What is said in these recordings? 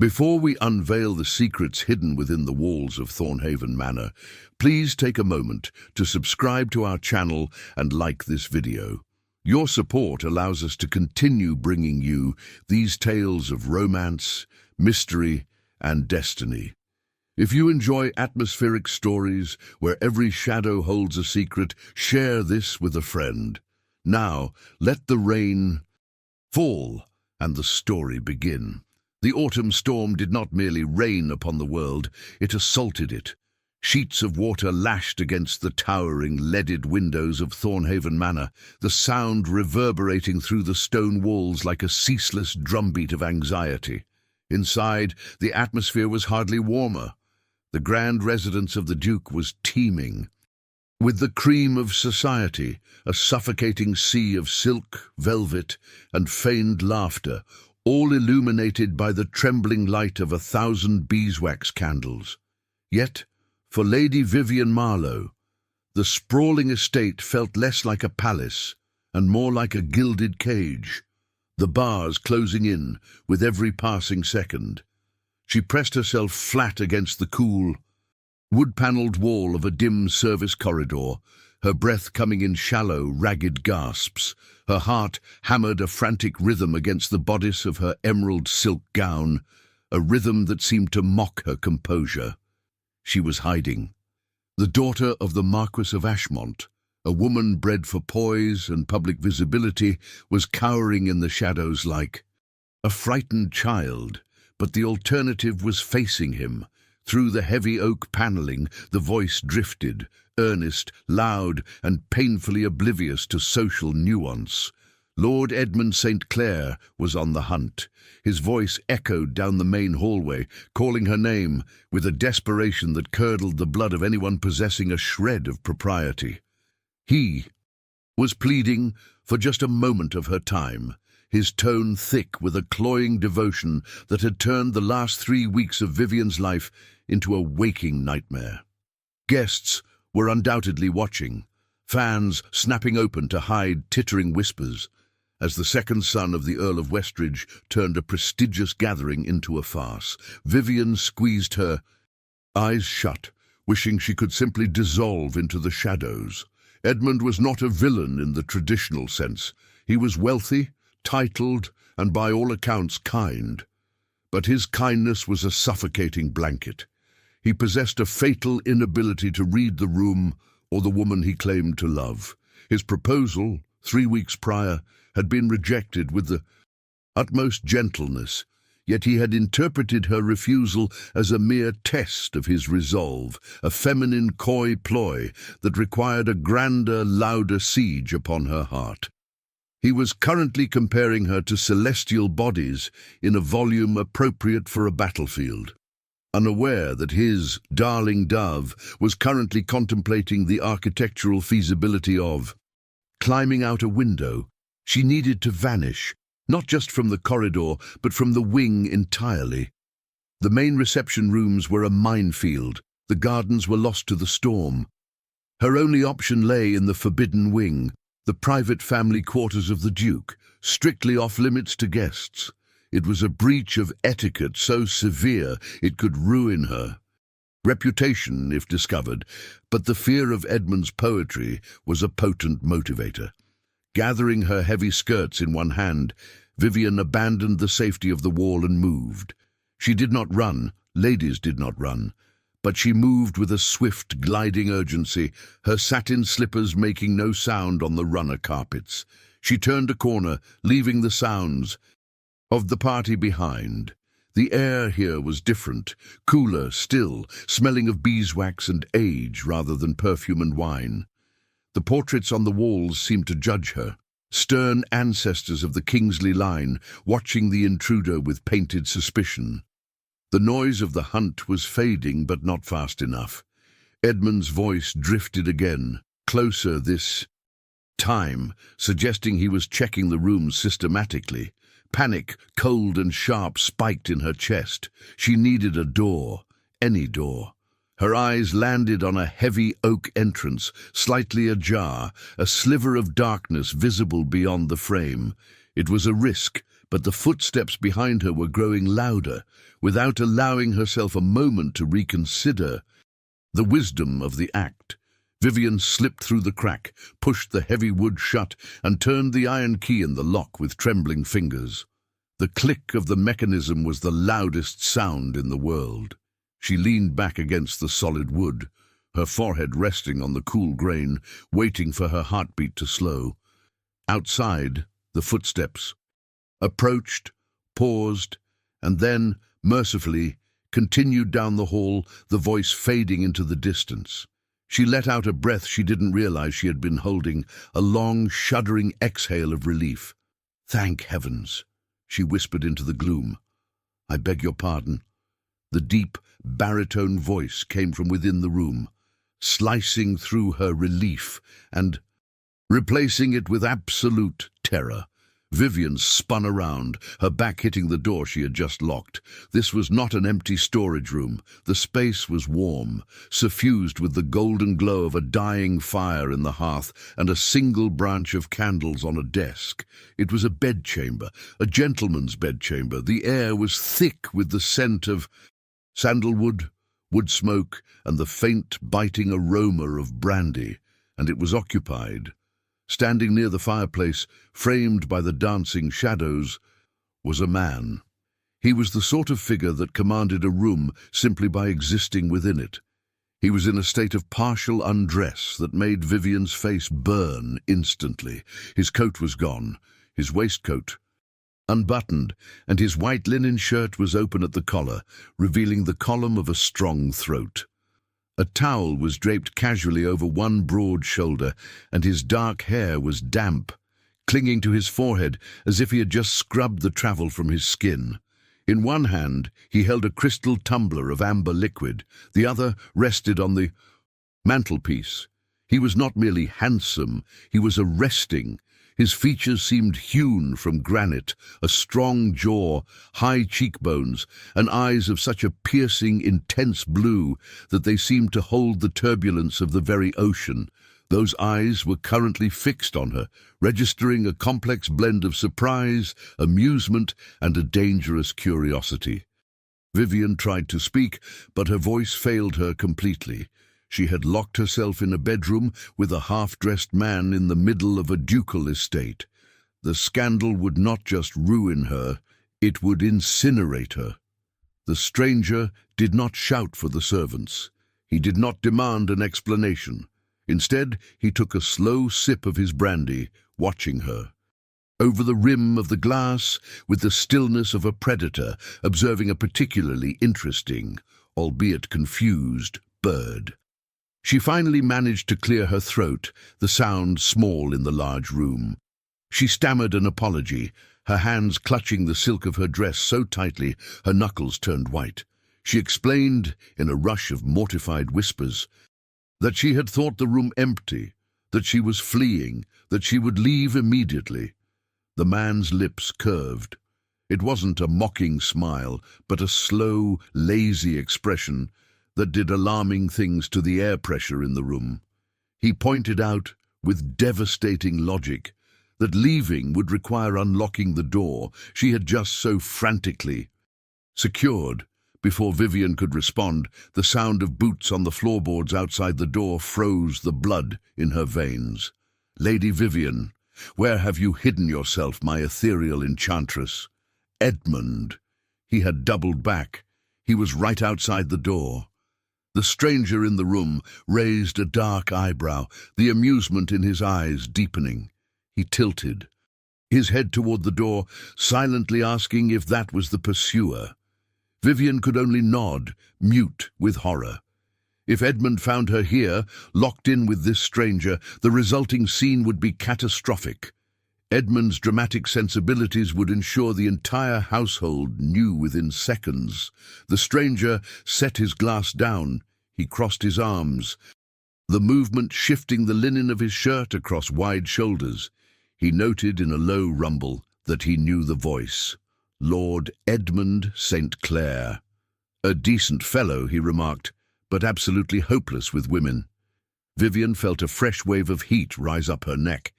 Before we unveil the secrets hidden within the walls of Thornhaven Manor, please take a moment to subscribe to our channel and like this video. Your support allows us to continue bringing you these tales of romance, mystery, and destiny. If you enjoy atmospheric stories where every shadow holds a secret, share this with a friend. Now, let the rain fall and the story begin. The autumn storm did not merely rain upon the world, it assaulted it. Sheets of water lashed against the towering, leaded windows of Thornhaven Manor, the sound reverberating through the stone walls like a ceaseless drumbeat of anxiety. Inside, the atmosphere was hardly warmer. The grand residence of the Duke was teeming with the cream of society, a suffocating sea of silk, velvet, and feigned laughter, all illuminated by the trembling light of 1,000 beeswax candles. Yet, for Lady Vivien Marlo, the sprawling estate felt less like a palace and more like a gilded cage, the bars closing in with every passing second. She pressed herself flat against the cool, wood-panelled wall of a dim service corridor, her breath coming in shallow, ragged gasps. Her heart hammered a frantic rhythm against the bodice of her emerald silk gown, a rhythm that seemed to mock her composure. She was hiding. The daughter of the Marquis of Ashmont, a woman bred for poise and public visibility, was cowering in the shadows like a frightened child, but the alternative was facing him. Through the heavy oak panelling, the voice drifted, earnest, loud, and painfully oblivious to social nuance. Lord Edmund St. Clair was on the hunt. His voice echoed down the main hallway, calling her name with a desperation that curdled the blood of anyone possessing a shred of propriety. He was pleading for just a moment of her time, his tone thick with a cloying devotion that had turned the last 3 weeks of Vivien's life into a waking nightmare. Guests were undoubtedly watching, fans snapping open to hide tittering whispers, as the second son of the Earl of Westridge turned a prestigious gathering into a farce. Vivien squeezed her eyes shut, wishing she could simply dissolve into the shadows. Edmund was not a villain in the traditional sense. He was wealthy, titled, and by all accounts kind. But his kindness was a suffocating blanket. He possessed a fatal inability to read the room or the woman he claimed to love. His proposal, 3 weeks prior, had been rejected with the utmost gentleness, yet he had interpreted her refusal as a mere test of his resolve, a feminine coy ploy that required a grander, louder siege upon her heart. He was currently comparing her to celestial bodies in a volume appropriate for a battlefield, unaware that his darling dove was currently contemplating the architectural feasibility of climbing out a window. She needed to vanish, not just from the corridor, but from the wing entirely. The main reception rooms were a minefield. The gardens were lost to the storm. Her only option lay in the forbidden wing, the private family quarters of the Duke, strictly off-limits to guests. It was a breach of etiquette so severe it could ruin her reputation if discovered, but the fear of Edmund's poetry was a potent motivator. Gathering her heavy skirts in one hand, Vivien abandoned the safety of the wall and moved. She did not run, ladies did not run, but she moved with a swift, gliding urgency, her satin slippers making no sound on the runner carpets. She turned a corner, leaving the sounds of the party behind. The air here was different, cooler still, smelling of beeswax and age rather than perfume and wine. The portraits on the walls seemed to judge her, stern ancestors of the Kingsley line, watching the intruder with painted suspicion. The noise of the hunt was fading, but not fast enough. Edmund's voice drifted again, closer this time, suggesting he was checking the room systematically. Panic, cold and sharp, spiked in her chest. She needed a door, any door. Her eyes landed on a heavy oak entrance, slightly ajar, a sliver of darkness visible beyond the frame. It was a risk, but the footsteps behind her were growing louder, without allowing herself a moment to reconsider the wisdom of the act. Vivien slipped through the crack, pushed the heavy wood shut, and turned the iron key in the lock with trembling fingers. The click of the mechanism was the loudest sound in the world. She leaned back against the solid wood, her forehead resting on the cool grain, waiting for her heartbeat to slow. Outside, the footsteps approached, paused, and then, mercifully, continued down the hall, the voice fading into the distance. She let out a breath she didn't realize she had been holding, a long, shuddering exhale of relief. "Thank heavens," she whispered into the gloom. "I beg your pardon." The deep, baritone voice came from within the room, slicing through her relief and replacing it with absolute terror. Vivien spun around, her back hitting the door she had just locked. This was not an empty storage room. The space was warm, suffused with the golden glow of a dying fire in the hearth and a single branch of candles on a desk. It was a bedchamber, a gentleman's bedchamber. The air was thick with the scent of sandalwood, wood smoke, and the faint, biting aroma of brandy, and it was occupied. Standing near the fireplace, framed by the dancing shadows, was a man. He was the sort of figure that commanded a room simply by existing within it. He was in a state of partial undress that made Vivien's face burn instantly. His coat was gone, his waistcoat unbuttoned, and his white linen shirt was open at the collar, revealing the column of a strong throat. A towel was draped casually over one broad shoulder, and his dark hair was damp, clinging to his forehead as if he had just scrubbed the travel from his skin. In one hand, he held a crystal tumbler of amber liquid. The other rested on the mantelpiece. He was not merely handsome, he was arresting. His features seemed hewn from granite, a strong jaw, high cheekbones, and eyes of such a piercing, intense blue that they seemed to hold the turbulence of the very ocean. Those eyes were currently fixed on her, registering a complex blend of surprise, amusement, and a dangerous curiosity. Vivien tried to speak, but her voice failed her completely. She had locked herself in a bedroom with a half-dressed man in the middle of a ducal estate. The scandal would not just ruin her, it would incinerate her. The stranger did not shout for the servants. He did not demand an explanation. Instead, he took a slow sip of his brandy, watching her. Over the rim of the glass, with the stillness of a predator, observing a particularly interesting, albeit confused, bird. She finally managed to clear her throat, the sound small in the large room. She stammered an apology, her hands clutching the silk of her dress so tightly her knuckles turned white. She explained, in a rush of mortified whispers, that she had thought the room empty, that she was fleeing, that she would leave immediately. The man's lips curved. It wasn't a mocking smile, but a slow, lazy expression that did alarming things to the air pressure in the room. He pointed out, with devastating logic, that leaving would require unlocking the door she had just so frantically secured. Before Vivien could respond, the sound of boots on the floorboards outside the door froze the blood in her veins. "Lady Vivien, where have you hidden yourself, my ethereal enchantress?" Edmund. He had doubled back. He was right outside the door. The stranger in the room raised a dark eyebrow, the amusement in his eyes deepening. He tilted, his head toward the door, silently asking if that was the pursuer. Vivien could only nod, mute with horror. If Edmund found her here, locked in with this stranger, the resulting scene would be catastrophic. Edmund's dramatic sensibilities would ensure the entire household knew within seconds. The stranger set his glass down. He crossed his arms, the movement shifting the linen of his shirt across wide shoulders. He noted in a low rumble that he knew the voice. Lord Edmund St. Clair. A decent fellow, he remarked, but absolutely hopeless with women. Vivien felt a fresh wave of heat rise up her neck.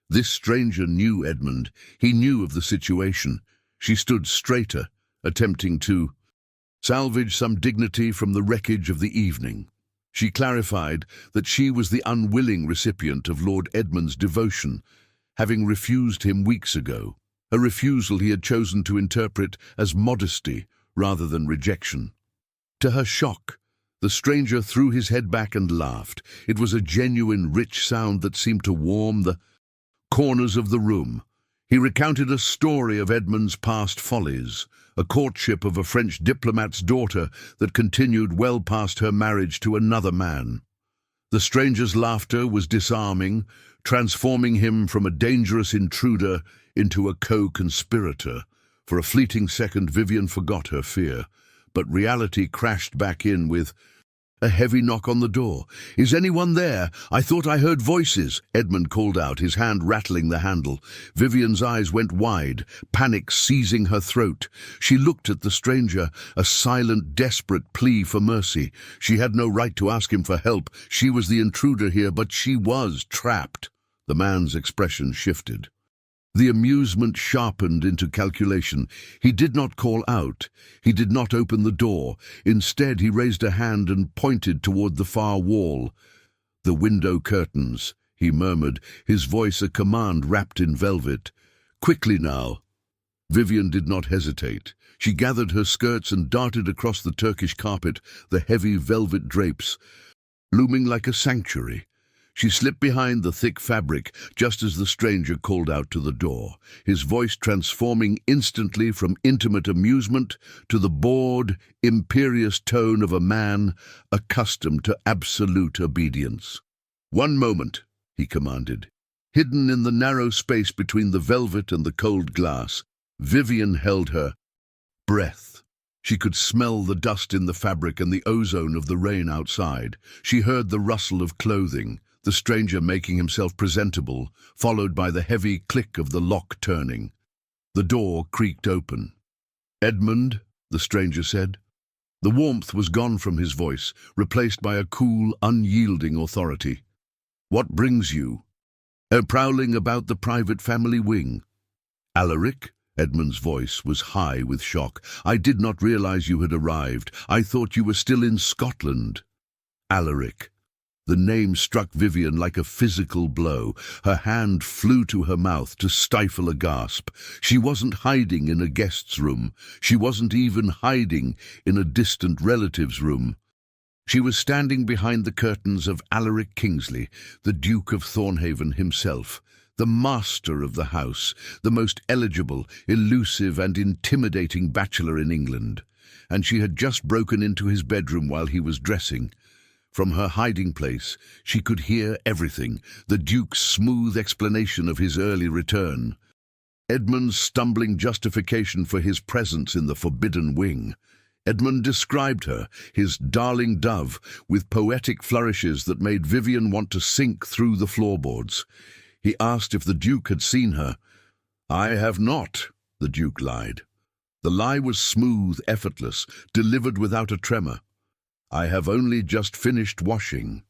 This stranger knew Edmund. He knew of the situation. She stood straighter, attempting to salvage some dignity from the wreckage of the evening. She clarified that she was the unwilling recipient of Lord Edmund's devotion, having refused him weeks ago, a refusal he had chosen to interpret as modesty rather than rejection. To her shock, the stranger threw his head back and laughed. It was a genuine, rich sound that seemed to warm the corners of the room. He recounted a story of Edmund's past follies, a courtship of a French diplomat's daughter that continued well past her marriage to another man. The stranger's laughter was disarming, transforming him from a dangerous intruder into a co-conspirator. For a fleeting second, Vivien forgot her fear, but reality crashed back in with a heavy knock on the door. "Is anyone there? I thought I heard voices," Edmund called out, his hand rattling the handle. Vivien's eyes went wide, panic seizing her throat. She looked at the stranger, a silent, desperate plea for mercy. She had no right to ask him for help. She was the intruder here, but she was trapped. The man's expression shifted. The amusement sharpened into calculation. He did not call out. He did not open the door. Instead, he raised a hand and pointed toward the far wall. "The window curtains," he murmured, his voice a command wrapped in velvet. "Quickly now." Vivien did not hesitate. She gathered her skirts and darted across the Turkish carpet, the heavy velvet drapes looming like a sanctuary. She slipped behind the thick fabric just as the stranger called out to the door, his voice transforming instantly from intimate amusement to the bored, imperious tone of a man accustomed to absolute obedience. "One moment," he commanded. Hidden in the narrow space between the velvet and the cold glass, Vivien held her breath. She could smell the dust in the fabric and the ozone of the rain outside. She heard the rustle of clothing, the stranger making himself presentable, followed by the heavy click of the lock turning. The door creaked open. "Edmund," the stranger said. The warmth was gone from his voice, replaced by a cool, unyielding authority. "What brings you?" "Prowling about the private family wing." "Alaric?" Edmund's voice was high with shock. "I did not realize you had arrived. I thought you were still in Scotland." Alaric. The name struck Vivien like a physical blow. Her hand flew to her mouth to stifle a gasp. She wasn't hiding in a guest's room. She wasn't even hiding in a distant relative's room. She was standing behind the curtains of Alaric Kingsley, the Duke of Thornhaven himself, the master of the house, the most eligible, elusive and intimidating bachelor in England. And she had just broken into his bedroom while he was dressing. From her hiding place, she could hear everything, the Duke's smooth explanation of his early return, Edmund's stumbling justification for his presence in the forbidden wing. Edmund described her, his darling dove, with poetic flourishes that made Vivien want to sink through the floorboards. He asked if the Duke had seen her. "I have not," the Duke lied. The lie was smooth, effortless, delivered without a tremor. "I have only just finished washing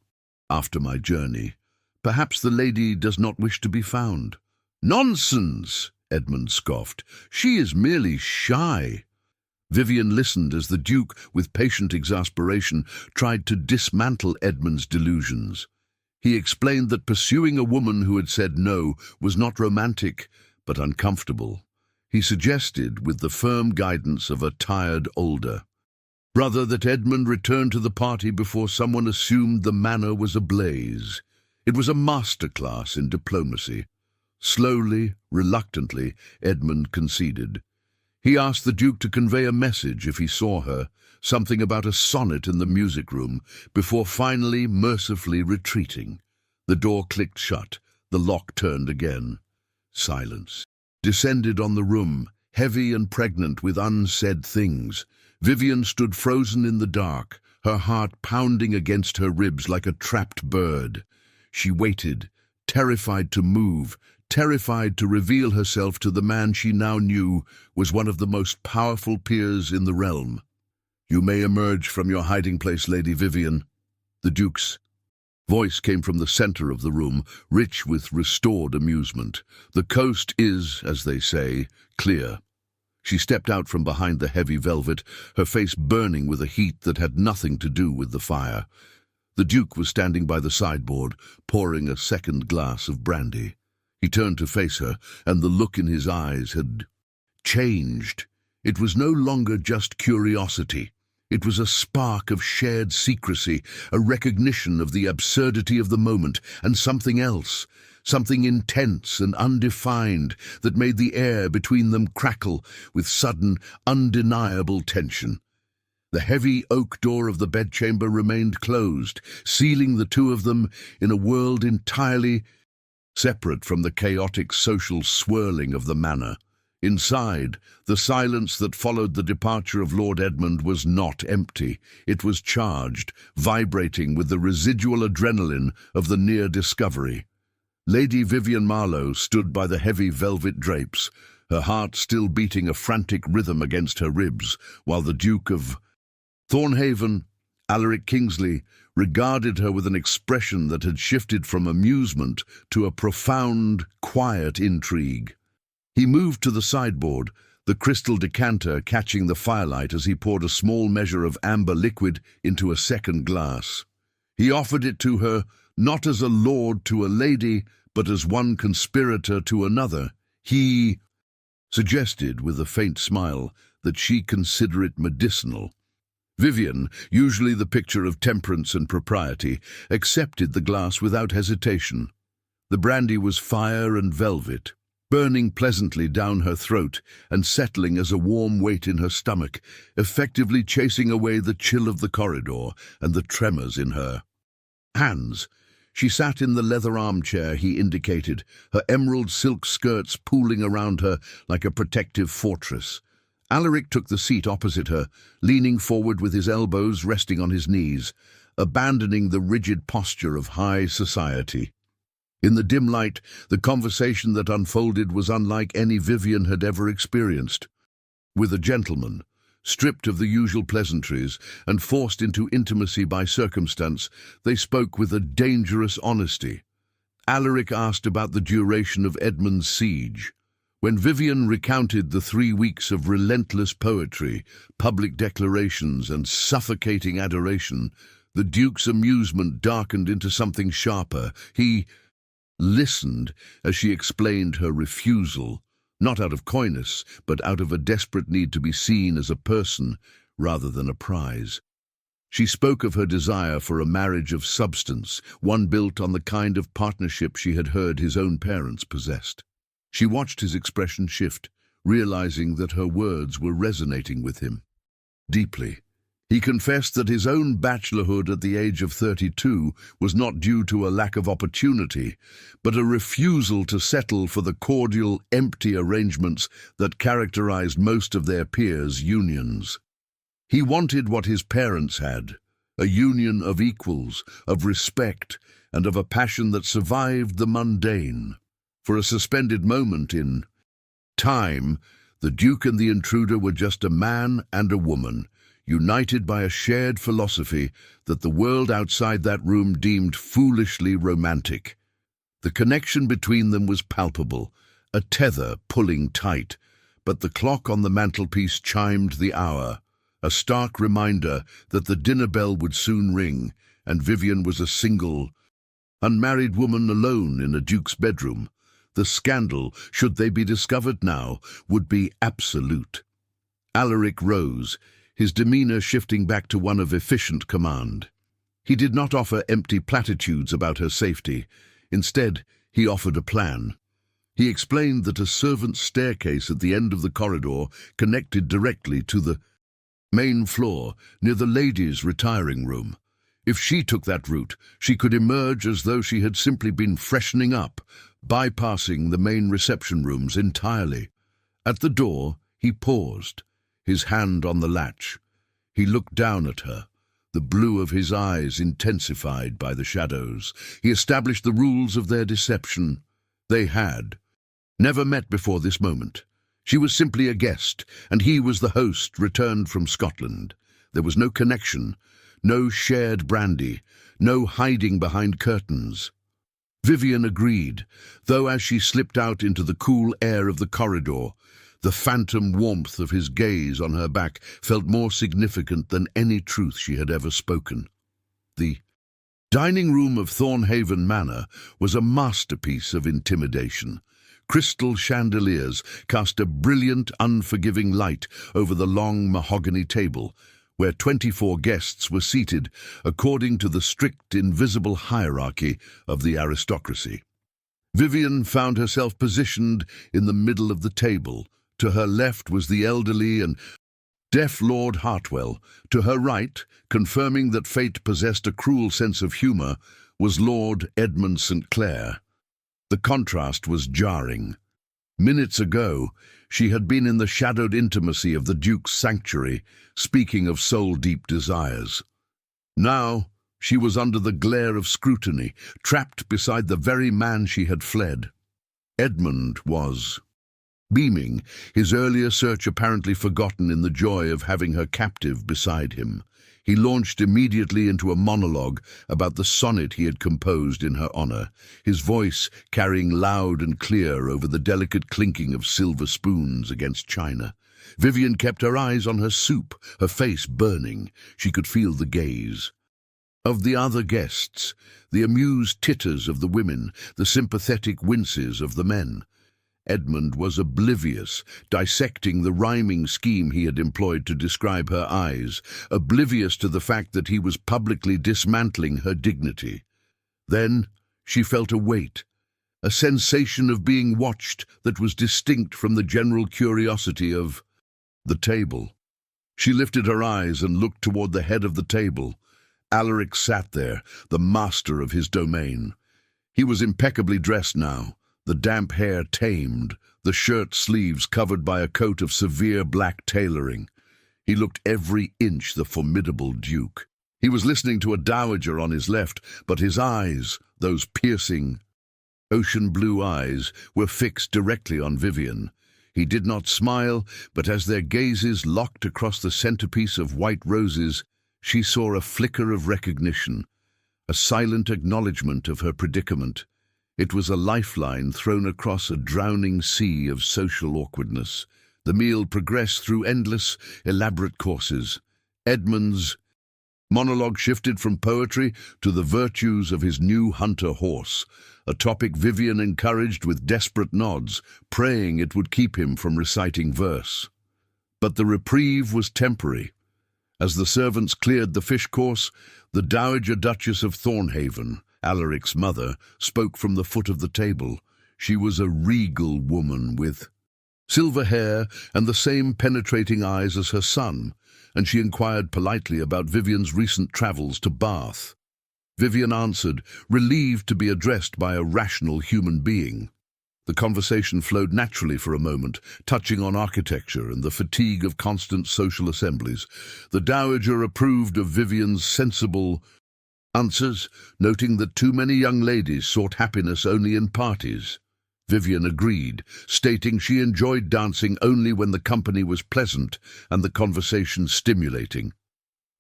after my journey. Perhaps the lady does not wish to be found." "Nonsense!" Edmund scoffed. "She is merely shy." Vivien listened as the Duke, with patient exasperation, tried to dismantle Edmund's delusions. He explained that pursuing a woman who had said no was not romantic, but uncomfortable. He suggested, with the firm guidance of a tired older brother, that Edmund return to the party before someone assumed the manor was ablaze. It was a masterclass in diplomacy. Slowly, reluctantly, Edmund conceded. He asked the Duke to convey a message if he saw her, something about a sonnet in the music room, before finally, mercifully retreating. The door clicked shut, the lock turned again. Silence descended on the room, heavy and pregnant with unsaid things. Vivien stood frozen in the dark, her heart pounding against her ribs like a trapped bird. She waited, terrified to move, terrified to reveal herself to the man she now knew was one of the most powerful peers in the realm. "You may emerge from your hiding place, Lady Vivien." The Duke's Voice came from the center of the room, rich with restored amusement. The coast is, as they say, clear. She stepped out from behind the heavy velvet, her face burning with a heat that had nothing to do with the fire. The Duke was standing by the sideboard, pouring a second glass of brandy. He turned to face her, and the look in his eyes had changed. It was no longer just curiosity. It was a spark of shared secrecy, a recognition of the absurdity of the moment, and something else, something intense and undefined that made the air between them crackle with sudden, undeniable tension. The heavy oak door of the bedchamber remained closed, sealing the two of them in a world entirely separate from the chaotic social swirling of the manor. Inside, the silence that followed the departure of Lord Edmund was not empty. It was charged, vibrating with the residual adrenaline of the near discovery. Lady Vivien Marlo stood by the heavy velvet drapes, her heart still beating a frantic rhythm against her ribs, while the Duke of Thornhaven, Alaric Kingsley, regarded her with an expression that had shifted from amusement to a profound, quiet intrigue. He moved to the sideboard, the crystal decanter catching the firelight as he poured a small measure of amber liquid into a second glass. He offered it to her, not as a lord to a lady, but as one conspirator to another. He suggested, with a faint smile, that she consider it medicinal. Vivien, usually the picture of temperance and propriety, accepted the glass without hesitation. The brandy was fire and velvet, burning pleasantly down her throat and settling as a warm weight in her stomach, effectively chasing away the chill of the corridor and the tremors in her hands. She sat in the leather armchair he indicated, her emerald silk skirts pooling around her like a protective fortress. Alaric took the seat opposite her, leaning forward with his elbows resting on his knees, abandoning the rigid posture of high society. In the dim light, the conversation that unfolded was unlike any Vivien had ever experienced. With a gentleman, stripped of the usual pleasantries and forced into intimacy by circumstance, they spoke with a dangerous honesty. Alaric asked about the duration of Edmund's siege. When Vivien recounted the 3 weeks of relentless poetry, public declarations, and suffocating adoration, the Duke's amusement darkened into something sharper. He listened as she explained her refusal, not out of coyness, but out of a desperate need to be seen as a person rather than a prize. She spoke of her desire for a marriage of substance, one built on the kind of partnership she had heard his own parents possessed. She watched his expression shift, realizing that her words were resonating with him deeply. He confessed that his own bachelorhood at the age of 32 was not due to a lack of opportunity, but a refusal to settle for the cordial, empty arrangements that characterized most of their peers' unions. He wanted what his parents had, a union of equals, of respect, and of a passion that survived the mundane. For a suspended moment in time, the Duke and the intruder were just a man and a woman, united by a shared philosophy that the world outside that room deemed foolishly romantic. The connection between them was palpable, a tether pulling tight, but the clock on the mantelpiece chimed the hour, a stark reminder that the dinner bell would soon ring, and Vivien was a single, unmarried woman alone in a duke's bedroom. The scandal, should they be discovered now, would be absolute. Alaric rose, his demeanor shifting back to one of efficient command. He did not offer empty platitudes about her safety. Instead, he offered a plan. He explained that a servant's staircase at the end of the corridor connected directly to the main floor near the ladies' retiring room. If she took that route, she could emerge as though she had simply been freshening up, bypassing the main reception rooms entirely. At the door, he paused, his hand on the latch. He looked down at her, the blue of his eyes intensified by the shadows. He established the rules of their deception. They had never met before this moment. She was simply a guest, and he was the host returned from Scotland. There was no connection, no shared brandy, no hiding behind curtains. Vivien agreed, though as she slipped out into the cool air of the corridor, the phantom warmth of his gaze on her back felt more significant than any truth she had ever spoken. The dining room of Thornhaven Manor was a masterpiece of intimidation. Crystal chandeliers cast a brilliant, unforgiving light over the long mahogany table, where 24 guests were seated according to the strict, invisible hierarchy of the aristocracy. Vivien found herself positioned in the middle of the table. To her left was the elderly and deaf Lord Hartwell. To her right, confirming that fate possessed a cruel sense of humour, was Lord Edmund St. Clair. The contrast was jarring. Minutes ago, she had been in the shadowed intimacy of the Duke's sanctuary, speaking of soul-deep desires. Now, she was under the glare of scrutiny, trapped beside the very man she had fled. Edmund was beaming, his earlier search apparently forgotten in the joy of having her captive beside him. He launched immediately into a monologue about the sonnet he had composed in her honour, his voice carrying loud and clear over the delicate clinking of silver spoons against china. Vivien kept her eyes on her soup, her face burning. She could feel the gaze of the other guests, the amused titters of the women, the sympathetic winces of the men. Edmund was oblivious, dissecting the rhyming scheme he had employed to describe her eyes, oblivious to the fact that he was publicly dismantling her dignity. Then she felt a weight, a sensation of being watched that was distinct from the general curiosity of the table. She lifted her eyes and looked toward the head of the table. Alaric sat there, the master of his domain. He was impeccably dressed now, the damp hair tamed, the shirt sleeves covered by a coat of severe black tailoring. He looked every inch the formidable Duke. He was listening to a dowager on his left, but his eyes, those piercing, ocean blue eyes, were fixed directly on Vivien. He did not smile, but as their gazes locked across the centerpiece of white roses, she saw a flicker of recognition, a silent acknowledgement of her predicament. It was a lifeline thrown across a drowning sea of social awkwardness. The meal progressed through endless, elaborate courses. Edmund's monologue shifted from poetry to the virtues of his new hunter horse, a topic Vivien encouraged with desperate nods, praying it would keep him from reciting verse. But the reprieve was temporary. As the servants cleared the fish course, the Dowager Duchess of Thornhaven, Alaric's mother, spoke from the foot of the table. She was a regal woman with silver hair and the same penetrating eyes as her son, and she inquired politely about Vivien's recent travels to Bath. Vivien answered, relieved to be addressed by a rational human being. The conversation flowed naturally for a moment, touching on architecture and the fatigue of constant social assemblies. The Dowager approved of Vivien's sensible answers, noting that too many young ladies sought happiness only in parties. Vivien agreed, stating she enjoyed dancing only when the company was pleasant and the conversation stimulating.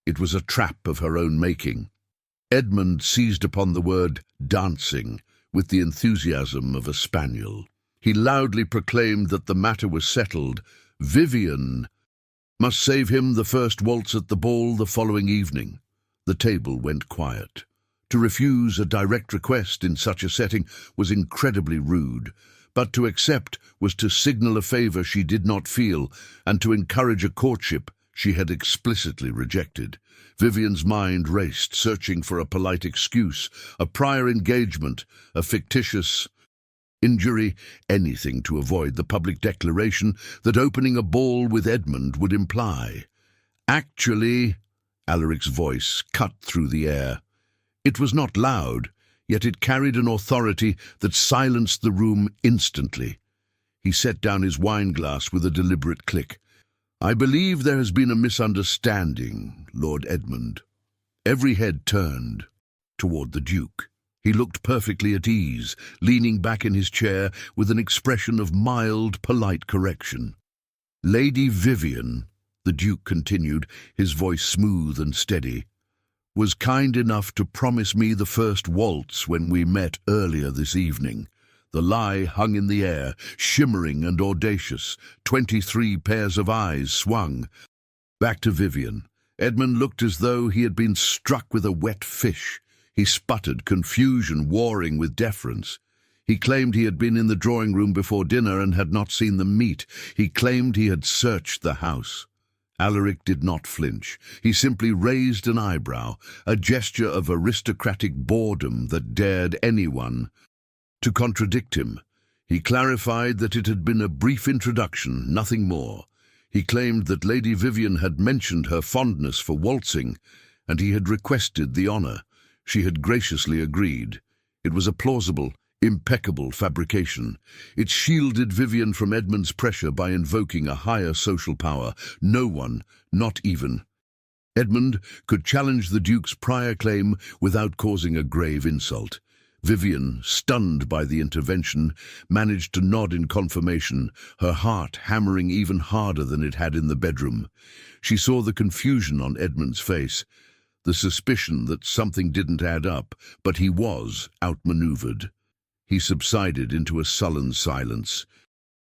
It was a trap of her own making. Edmund seized upon the word dancing with the enthusiasm of a spaniel. He loudly proclaimed that the matter was settled. Vivien must save him the first waltz at the ball the following evening. The table went quiet. To refuse a direct request in such a setting was incredibly rude, but to accept was to signal a favour she did not feel, and to encourage a courtship she had explicitly rejected. Vivien's mind raced, searching for a polite excuse, a prior engagement, a fictitious injury, anything to avoid the public declaration that opening a ball with Edmund would imply. Actually, Alaric's voice cut through the air. It was not loud, yet it carried an authority that silenced the room instantly. He set down his wine-glass with a deliberate click. I believe there has been a misunderstanding, Lord Edmund. Every head turned toward the Duke. He looked perfectly at ease, leaning back in his chair with an expression of mild, polite correction. Lady Vivien, the Duke continued, his voice smooth and steady, was kind enough to promise me the first waltz when we met earlier this evening. The lie hung in the air, shimmering and audacious. 23 pairs of eyes swung. Back to Vivien. Edmund looked as though he had been struck with a wet fish. He sputtered, confusion warring with deference. He claimed he had been in the drawing room before dinner and had not seen them meet. He claimed he had searched the house. Alaric did not flinch. He simply raised an eyebrow, a gesture of aristocratic boredom that dared anyone to contradict him. He clarified that it had been a brief introduction, nothing more. He claimed that Lady Vivien had mentioned her fondness for waltzing, and he had requested the honour. She had graciously agreed. It was a plausible, impeccable fabrication. It shielded Vivien from Edmund's pressure by invoking a higher social power. No one, not even Edmund, could challenge the Duke's prior claim without causing a grave insult. Vivien, stunned by the intervention, managed to nod in confirmation, her heart hammering even harder than it had in the bedroom. She saw the confusion on Edmund's face, the suspicion that something didn't add up, but he was outmaneuvered. He subsided into a sullen silence,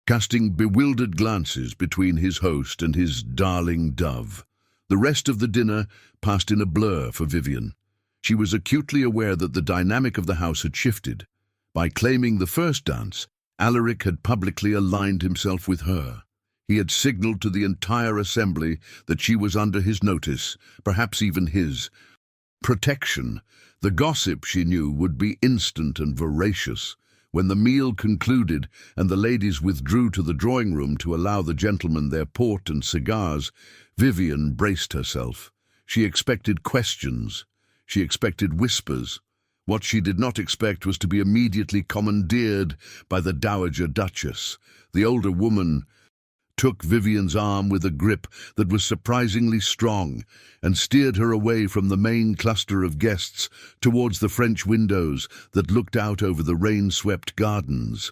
casting bewildered glances between his host and his darling dove. The rest of the dinner passed in a blur for Vivien. She was acutely aware that the dynamic of the house had shifted. By claiming the first dance, Alaric had publicly aligned himself with her. He had signalled to the entire assembly that she was under his notice, perhaps even his protection. The gossip, she knew, would be instant and voracious. When the meal concluded and the ladies withdrew to the drawing room to allow the gentlemen their port and cigars, Vivien braced herself. She expected questions. She expected whispers. What she did not expect was to be immediately commandeered by the Dowager Duchess. The older woman took Vivien's arm with a grip that was surprisingly strong and steered her away from the main cluster of guests towards the French windows that looked out over the rain-swept gardens.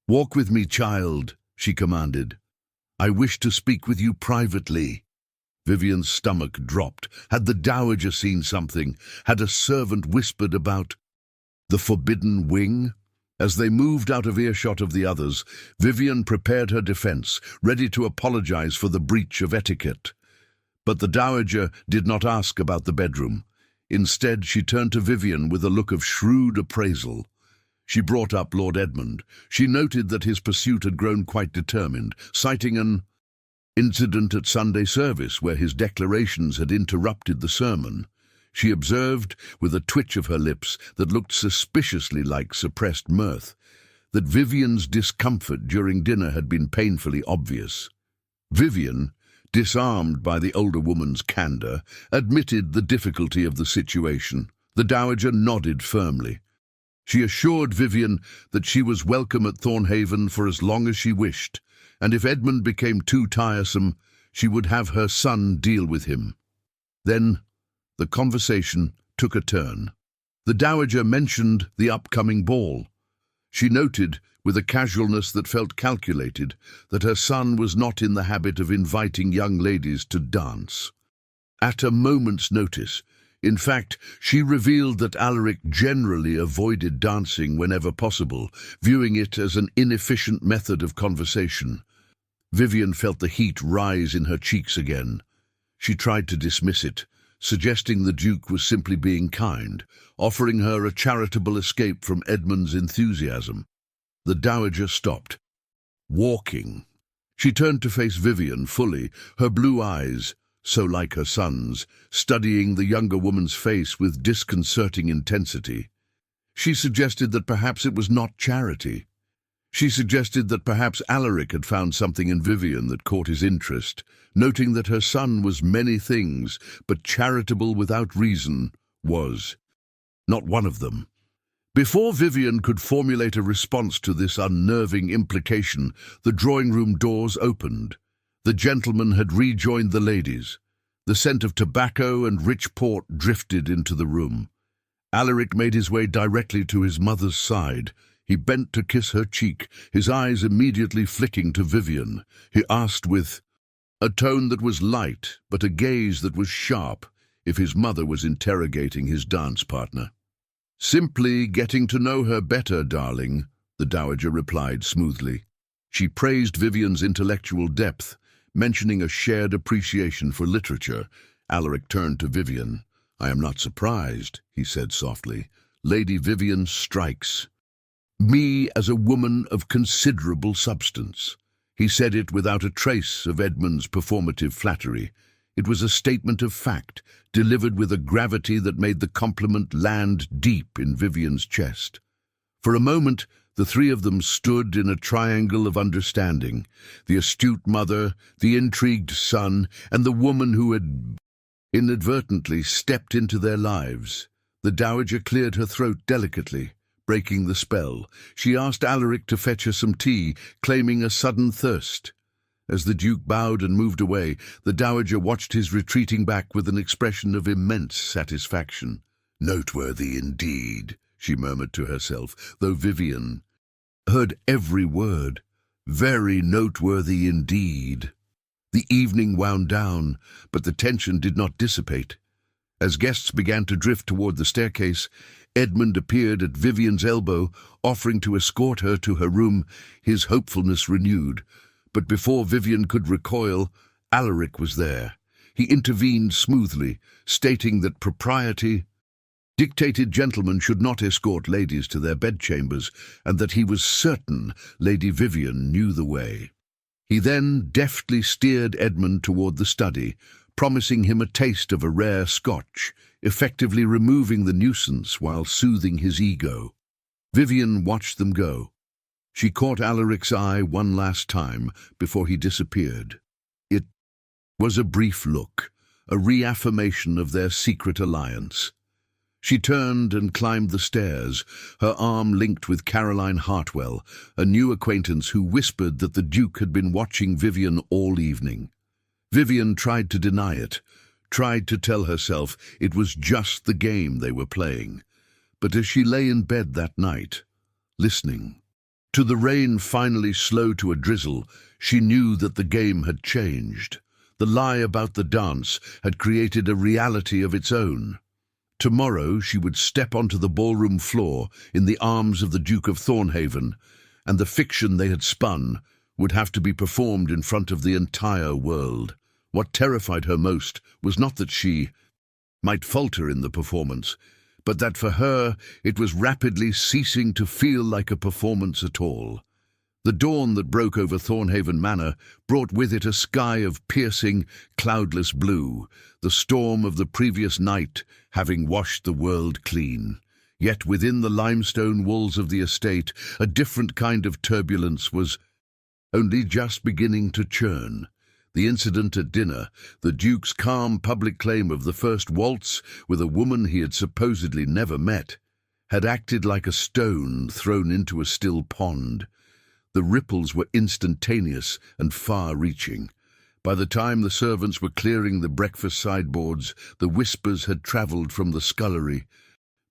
"Walk with me, child," she commanded. "I wish to speak with you privately." Vivien's stomach dropped. Had the Dowager seen something? Had a servant whispered about the forbidden wing? As they moved out of earshot of the others, Vivien prepared her defense, ready to apologize for the breach of etiquette. But the Dowager did not ask about the bedroom. Instead, she turned to Vivien with a look of shrewd appraisal. She brought up Lord Edmund. She noted that his pursuit had grown quite determined, citing an incident at Sunday service where his declarations had interrupted the sermon. She observed, with a twitch of her lips that looked suspiciously like suppressed mirth, that Vivien's discomfort during dinner had been painfully obvious. Vivien, disarmed by the older woman's candour, admitted the difficulty of the situation. The Dowager nodded firmly. She assured Vivien that she was welcome at Thornhaven for as long as she wished, and if Edmund became too tiresome, she would have her son deal with him. Then the conversation took a turn. The Dowager mentioned the upcoming ball. She noted, with a casualness that felt calculated, that her son was not in the habit of inviting young ladies to dance. At a moment's notice, in fact, she revealed that Alaric generally avoided dancing whenever possible, viewing it as an inefficient method of conversation. Vivien felt the heat rise in her cheeks again. She tried to dismiss it, suggesting the Duke was simply being kind, offering her a charitable escape from Edmund's enthusiasm. The Dowager stopped. Walking. She turned to face Vivien fully, her blue eyes, so like her son's, studying the younger woman's face with disconcerting intensity. She suggested that perhaps it was not charity. She suggested that perhaps Alaric had found something in Vivien that caught his interest, noting that her son was many things, but charitable without reason was not one of them. Before Vivien could formulate a response to this unnerving implication, the drawing-room doors opened. The gentlemen had rejoined the ladies. The scent of tobacco and rich port drifted into the room. Alaric made his way directly to his mother's side. He bent to kiss her cheek, his eyes immediately flicking to Vivien. He asked with a tone that was light, but a gaze that was sharp, if his mother was interrogating his dance partner. "Simply getting to know her better, darling," the dowager replied smoothly. She praised Vivien's intellectual depth, mentioning a shared appreciation for literature. Alaric turned to Vivien. "I am not surprised," he said softly. "Lady Vivien strikes me as a woman of considerable substance." He said it without a trace of Edmund's performative flattery. It was a statement of fact, delivered with a gravity that made the compliment land deep in Vivien's chest. For a moment, the three of them stood in a triangle of understanding: the astute mother, the intrigued son, and the woman who had inadvertently stepped into their lives. The dowager cleared her throat delicately, breaking the spell. She asked Alaric to fetch her some tea, claiming a sudden thirst. As the Duke bowed and moved away, the dowager watched his retreating back with an expression of immense satisfaction. "Noteworthy indeed," she murmured to herself, though Vivien heard every word. "Very noteworthy indeed." The evening wound down, but the tension did not dissipate. As guests began to drift toward the staircase, Edmund appeared at Vivien's elbow, offering to escort her to her room, his hopefulness renewed. But before Vivien could recoil, Alaric was there. He intervened smoothly, stating that propriety dictated gentlemen should not escort ladies to their bedchambers, and that he was certain Lady Vivien knew the way. He then deftly steered Edmund toward the study, promising him a taste of a rare Scotch, effectively removing the nuisance while soothing his ego. Vivien watched them go. She caught Alaric's eye one last time before he disappeared. It was a brief look, a reaffirmation of their secret alliance. She turned and climbed the stairs, her arm linked with Caroline Hartwell, a new acquaintance who whispered that the Duke had been watching Vivien all evening. Vivien tried to deny it, tried to tell herself it was just the game they were playing. But as she lay in bed that night, listening to the rain finally slow to a drizzle, she knew that the game had changed. The lie about the dance had created a reality of its own. Tomorrow she would step onto the ballroom floor in the arms of the Duke of Thornhaven, and the fiction they had spun would have to be performed in front of the entire world. What terrified her most was not that she might falter in the performance, but that for her it was rapidly ceasing to feel like a performance at all. The dawn that broke over Thornhaven Manor brought with it a sky of piercing, cloudless blue, the storm of the previous night having washed the world clean. Yet within the limestone walls of the estate, a different kind of turbulence was only just beginning to churn. The incident at dinner, the Duke's calm public claim of the first waltz with a woman he had supposedly never met, had acted like a stone thrown into a still pond. The ripples were instantaneous and far-reaching. By the time the servants were clearing the breakfast sideboards, the whispers had travelled from the scullery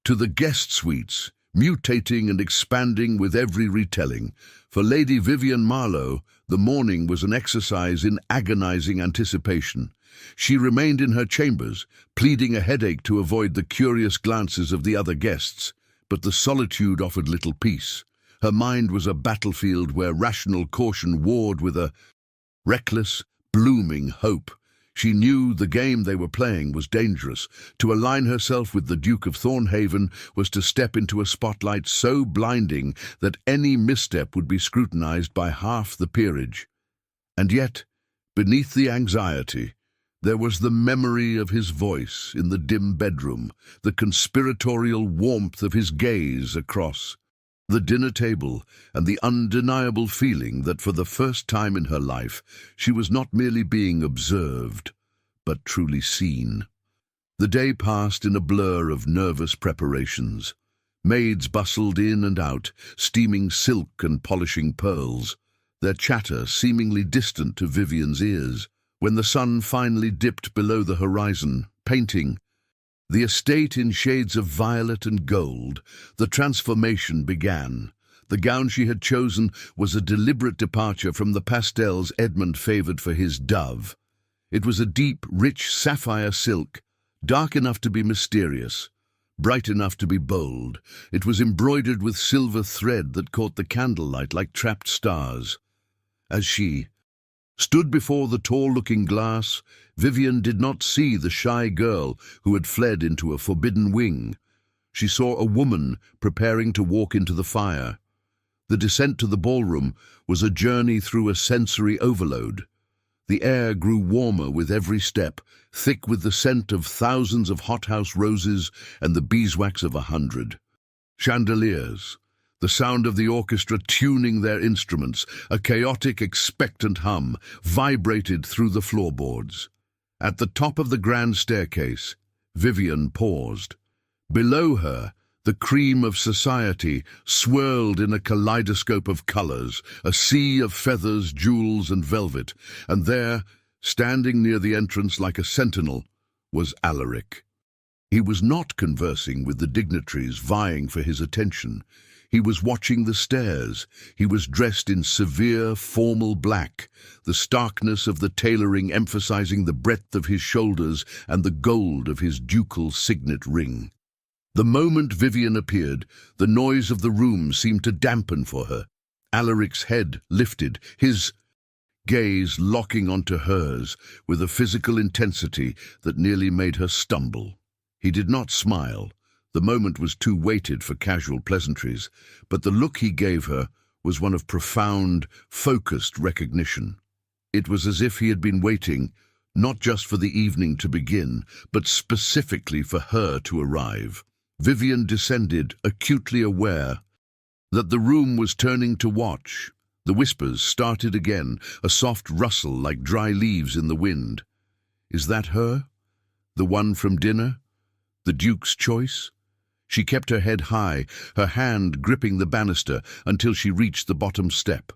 to the guest suites, mutating and expanding with every retelling. For Lady Vivien Marlo, the morning was an exercise in agonizing anticipation. She remained in her chambers, pleading a headache to avoid the curious glances of the other guests, but the solitude offered little peace. Her mind was a battlefield where rational caution warred with a reckless, blooming hope. She knew the game they were playing was dangerous. To align herself with the Duke of Thornhaven was to step into a spotlight so blinding that any misstep would be scrutinized by half the peerage. And yet, beneath the anxiety, there was the memory of his voice in the dim bedroom, the conspiratorial warmth of his gaze across the dinner table, and the undeniable feeling that for the first time in her life she was not merely being observed, but truly seen. The day passed in a blur of nervous preparations. Maids bustled in and out, steaming silk and polishing pearls, their chatter seemingly distant to Vivien's ears. When the sun finally dipped below the horizon, painting the estate in shades of violet and gold, the transformation began. The gown she had chosen was a deliberate departure from the pastels Edmund favoured for his dove. It was a deep, rich sapphire silk, Dark enough to be mysterious, bright enough to be bold, it was embroidered with silver thread that caught the candlelight like trapped stars. As she stood before the tall-looking glass, Vivien did not see the shy girl who had fled into a forbidden wing. She saw a woman preparing to walk into the fire. The descent to the ballroom was a journey through a sensory overload. The air grew warmer with every step, thick with the scent of thousands of hothouse roses and the beeswax of 100. Chandeliers, the sound of the orchestra tuning their instruments, a chaotic, expectant hum, vibrated through the floorboards. At the top of the grand staircase, Vivien paused. Below her, the cream of society swirled in a kaleidoscope of colors, a sea of feathers, jewels, and velvet, and there, standing near the entrance like a sentinel, was Alaric. He was not conversing with the dignitaries vying for his attention. He was watching the stairs. He was dressed in severe, formal black, the starkness of the tailoring emphasizing the breadth of his shoulders and the gold of his ducal signet ring. The moment Vivien appeared, the noise of the room seemed to dampen for her. Alaric's head lifted, his gaze locking onto hers with a physical intensity that nearly made her stumble. He did not smile. The moment was too weighted for casual pleasantries, but the look he gave her was one of profound, focused recognition. It was as if he had been waiting, not just for the evening to begin, but specifically for her to arrive. Vivien descended, acutely aware that the room was turning to watch. The whispers started again, a soft rustle like dry leaves in the wind. Is that her? The one from dinner? The Duke's choice? She kept her head high, her hand gripping the banister until she reached the bottom step.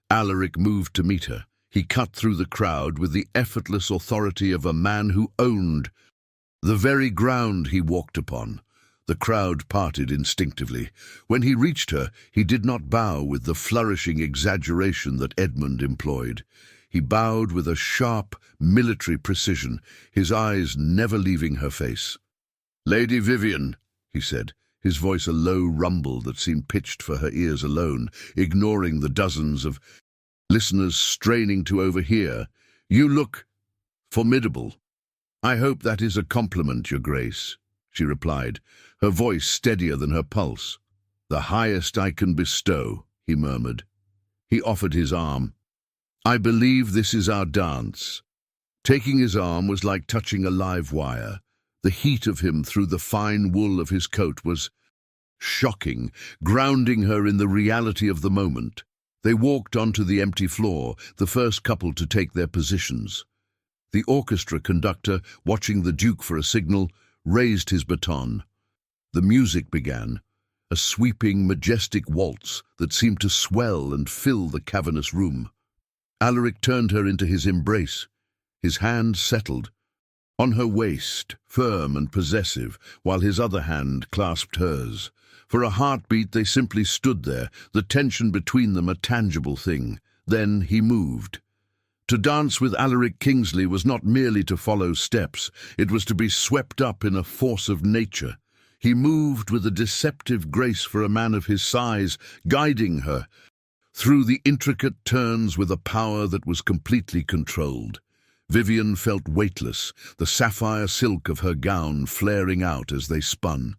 Alaric moved to meet her. He cut through the crowd with the effortless authority of a man who owned the very ground he walked upon. The crowd parted instinctively. When he reached her, he did not bow with the flourishing exaggeration that Edmund employed. He bowed with a sharp, military precision, his eyes never leaving her face. "Lady Vivien," he said, his voice a low rumble that seemed pitched for her ears alone, ignoring the dozens of listeners straining to overhear. "You look formidable." "I hope that is a compliment, Your Grace," she replied, her voice steadier than her pulse. "The highest I can bestow," he murmured. He offered his arm. "I believe this is our dance." Taking his arm was like touching a live wire. The heat of him through the fine wool of his coat was shocking, grounding her in the reality of the moment. They walked onto the empty floor, the first couple to take their positions. The orchestra conductor, watching the Duke for a signal, raised his baton. The music began, a sweeping, majestic waltz that seemed to swell and fill the cavernous room. Alaric turned her into his embrace. His hand settled on her waist, firm and possessive, while his other hand clasped hers. For a heartbeat they simply stood there, the tension between them a tangible thing. Then he moved. To dance with Alaric Kingsley was not merely to follow steps, it was to be swept up in a force of nature. He moved with a deceptive grace for a man of his size, guiding her through the intricate turns with a power that was completely controlled. Vivien felt weightless, the sapphire silk of her gown flaring out as they spun.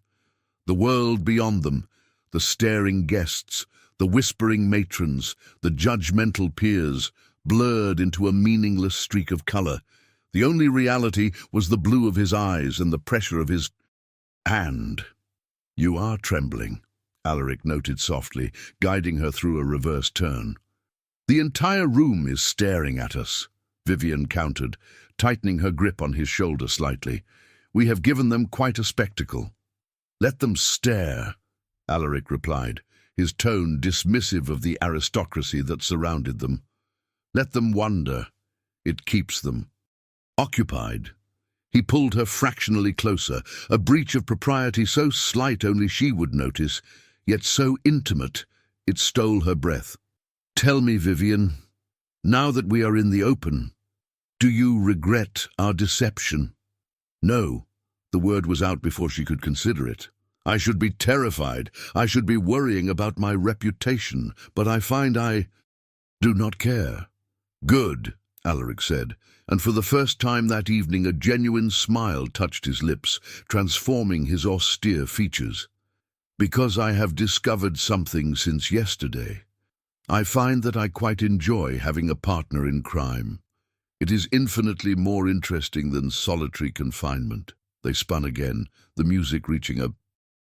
The world beyond them, the staring guests, the whispering matrons, the judgmental peers, blurred into a meaningless streak of color. The only reality was the blue of his eyes and the pressure of his hand. "You are trembling," Alaric noted softly, guiding her through a reverse turn. "The entire room is staring at us," Vivien countered, tightening her grip on his shoulder slightly. "We have given them quite a spectacle." "Let them stare," Alaric replied, his tone dismissive of the aristocracy that surrounded them. "Let them wonder. It keeps them occupied." He pulled her fractionally closer, a breach of propriety so slight only she would notice, yet so intimate it stole her breath. "Tell me, Vivien, now that we are in the open, do you regret our deception?" "No," The word was out before she could consider it. I should be terrified. I should be worrying about my reputation, but I find I do not care. Good, Alaric said, and for the first time that evening a genuine smile touched his lips, transforming his austere features. Because I have discovered something since yesterday. I find that I quite enjoy having a partner in crime. It is infinitely more interesting than solitary confinement. They spun again, the music reaching a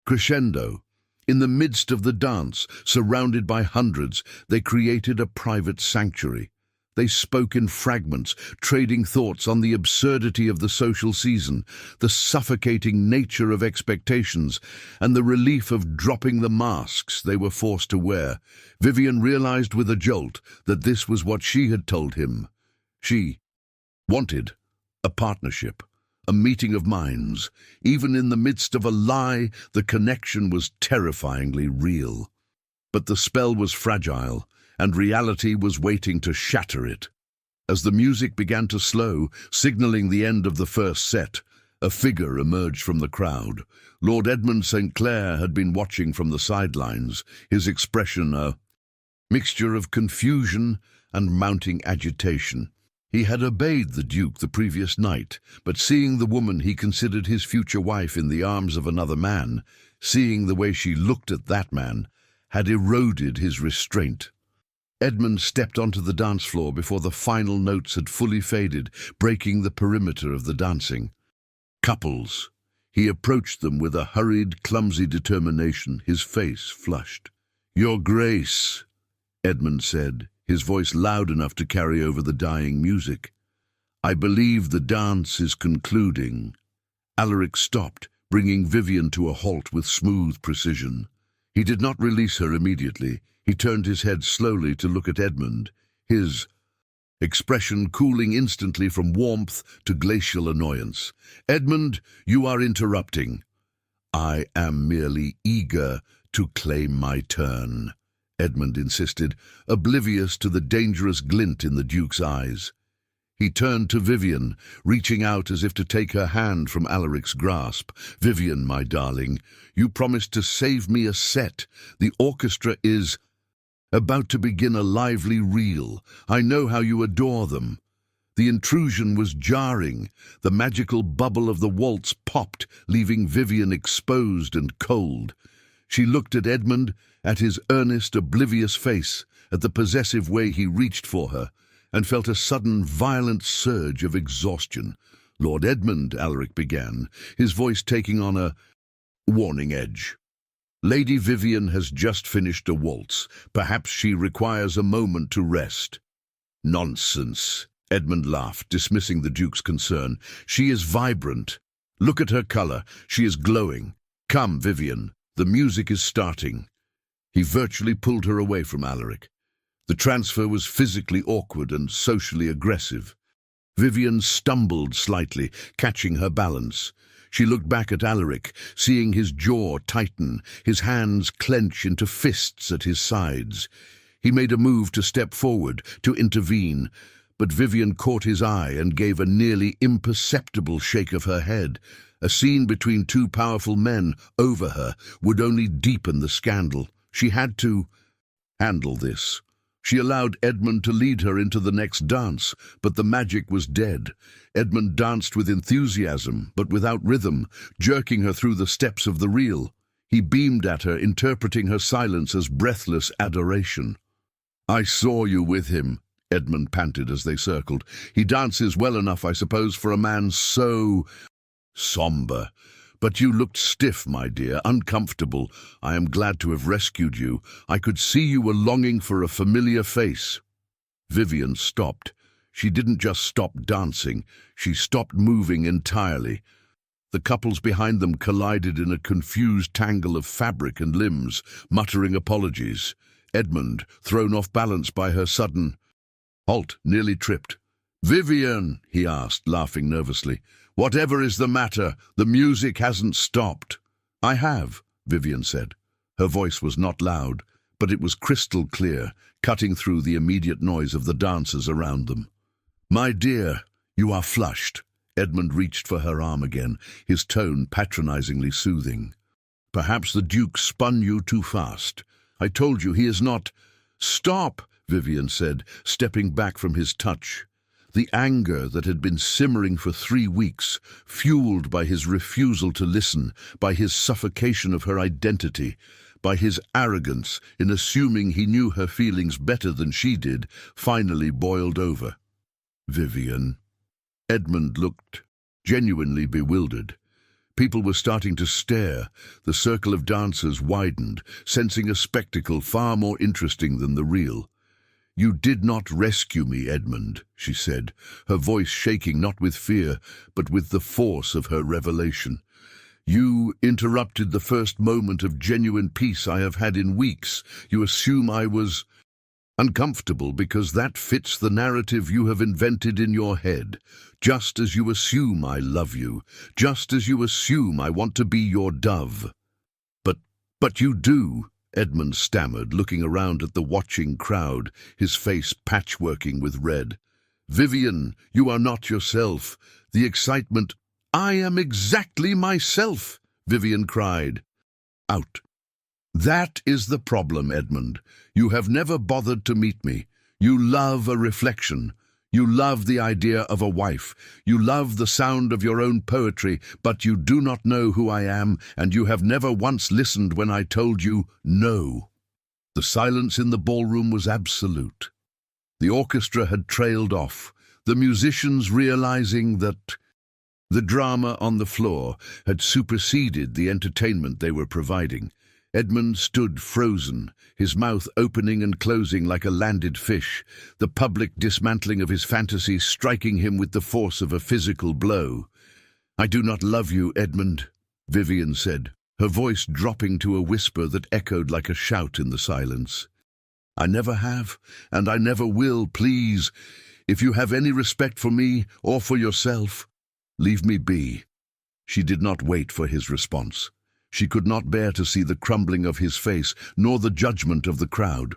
crescendo. In the midst of the dance, surrounded by hundreds, they created a private sanctuary. They spoke in fragments, trading thoughts on the absurdity of the social season, the suffocating nature of expectations, and the relief of dropping the masks they were forced to wear. Vivien realized with a jolt that this was what she had told him. She wanted a partnership. A meeting of minds. Even in the midst of a lie, the connection was terrifyingly real. But the spell was fragile, and reality was waiting to shatter it. As the music began to slow, signaling the end of the first set, a figure emerged from the crowd. Lord Edmund St. Clair had been watching from the sidelines, his expression a mixture of confusion and mounting agitation. He had obeyed the Duke the previous night, but seeing the woman he considered his future wife in the arms of another man, seeing the way she looked at that man, had eroded his restraint. Edmund stepped onto the dance floor before the final notes had fully faded, breaking the perimeter of the dancing. Couples. He approached them with a hurried, clumsy determination, his face flushed. "Your Grace," Edmund said, his voice loud enough to carry over the dying music. "I believe the dance is concluding." Alaric stopped, bringing Vivien to a halt with smooth precision. He did not release her immediately. He turned his head slowly to look at Edmund, his expression cooling instantly from warmth to glacial annoyance. "Edmund, you are interrupting." "I am merely eager to claim my turn," Edmund insisted, oblivious to the dangerous glint in the Duke's eyes. He turned to Vivien, reaching out as if to take her hand from Alaric's grasp. "Vivien, my darling, you promised to save me a set. The orchestra is about to begin a lively reel. I know how you adore them." The intrusion was jarring. The magical bubble of the waltz popped, leaving Vivien exposed and cold. She looked at Edmund, at his earnest, oblivious face, at the possessive way he reached for her, and felt a sudden, violent surge of exhaustion. "Lord Edmund," Alaric began, his voice taking on a warning edge. "Lady Vivien has just finished a waltz. Perhaps she requires a moment to rest." "Nonsense," Edmund laughed, dismissing the Duke's concern. "She is vibrant. Look at her color. She is glowing. Come, Vivien, the music is starting." He virtually pulled her away from Alaric. The transfer was physically awkward and socially aggressive. Vivien stumbled slightly, catching her balance. She looked back at Alaric, seeing his jaw tighten, his hands clench into fists at his sides. He made a move to step forward, to intervene, but Vivien caught his eye and gave a nearly imperceptible shake of her head. A scene between two powerful men over her would only deepen the scandal. She had to handle this. She allowed Edmund to lead her into the next dance, but the magic was dead. Edmund danced with enthusiasm, but without rhythm, jerking her through the steps of the reel. He beamed at her, interpreting her silence as breathless adoration. "I saw you with him," Edmund panted as they circled. "He dances well enough, I suppose, for a man so somber. But you looked stiff, my dear, uncomfortable. I am glad to have rescued you. I could see you were longing for a familiar face." Vivien stopped. She didn't just stop dancing. She stopped moving entirely. The couples behind them collided in a confused tangle of fabric and limbs, muttering apologies. Edmund, thrown off balance by her sudden halt, nearly tripped. "Vivien," he asked, laughing nervously, "whatever is the matter? The music hasn't stopped." "I have," Vivien said. Her voice was not loud, but it was crystal clear, cutting through the immediate noise of the dancers around them. "My dear, you are flushed," Edmund reached for her arm again, his tone patronizingly soothing. "Perhaps the Duke spun you too fast. I told you he is not—" "Stop," Vivien said, stepping back from his touch. The anger that had been simmering for 3 weeks, fueled by his refusal to listen, by his suffocation of her identity, by his arrogance in assuming he knew her feelings better than she did, finally boiled over. "Vivien." Edmund looked genuinely bewildered. People were starting to stare. The circle of dancers widened, sensing a spectacle far more interesting than the real. "You did not rescue me, Edmund," she said, her voice shaking not with fear, but with the force of her revelation. "You interrupted the first moment of genuine peace I have had in weeks. You assume I was uncomfortable because that fits the narrative you have invented in your head. Just as you assume I love you, just as you assume I want to be your dove." But you do," Edmund stammered, looking around at the watching crowd, his face patchworking with red. "Vivien, you are not yourself. The excitement—" "I am exactly myself," Vivien cried. Out. "That is the problem, Edmund. You have never bothered to meet me. You love a reflection. You love the idea of a wife. You love the sound of your own poetry, but you do not know who I am, and you have never once listened when I told you no." The silence in the ballroom was absolute. The orchestra had trailed off, the musicians realizing that the drama on the floor had superseded the entertainment they were providing. Edmund stood frozen, his mouth opening and closing like a landed fish, the public dismantling of his fantasy striking him with the force of a physical blow. "I do not love you, Edmund," Vivien said, her voice dropping to a whisper that echoed like a shout in the silence. "I never have, and I never will, please. If you have any respect for me or for yourself, leave me be." She did not wait for his response. She could not bear to see the crumbling of his face, nor the judgment of the crowd.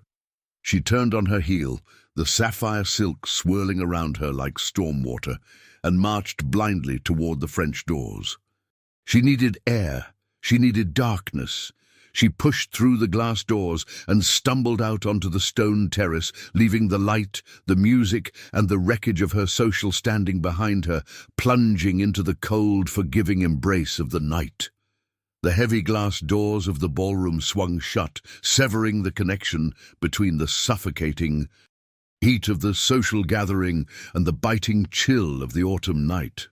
She turned on her heel, the sapphire silk swirling around her like storm water, and marched blindly toward the French doors. She needed air. She needed darkness. She pushed through the glass doors and stumbled out onto the stone terrace, leaving the light, the music, and the wreckage of her social standing behind her, plunging into the cold, forgiving embrace of the night. The heavy glass doors of the ballroom swung shut, severing the connection between the suffocating heat of the social gathering and the biting chill of the autumn night.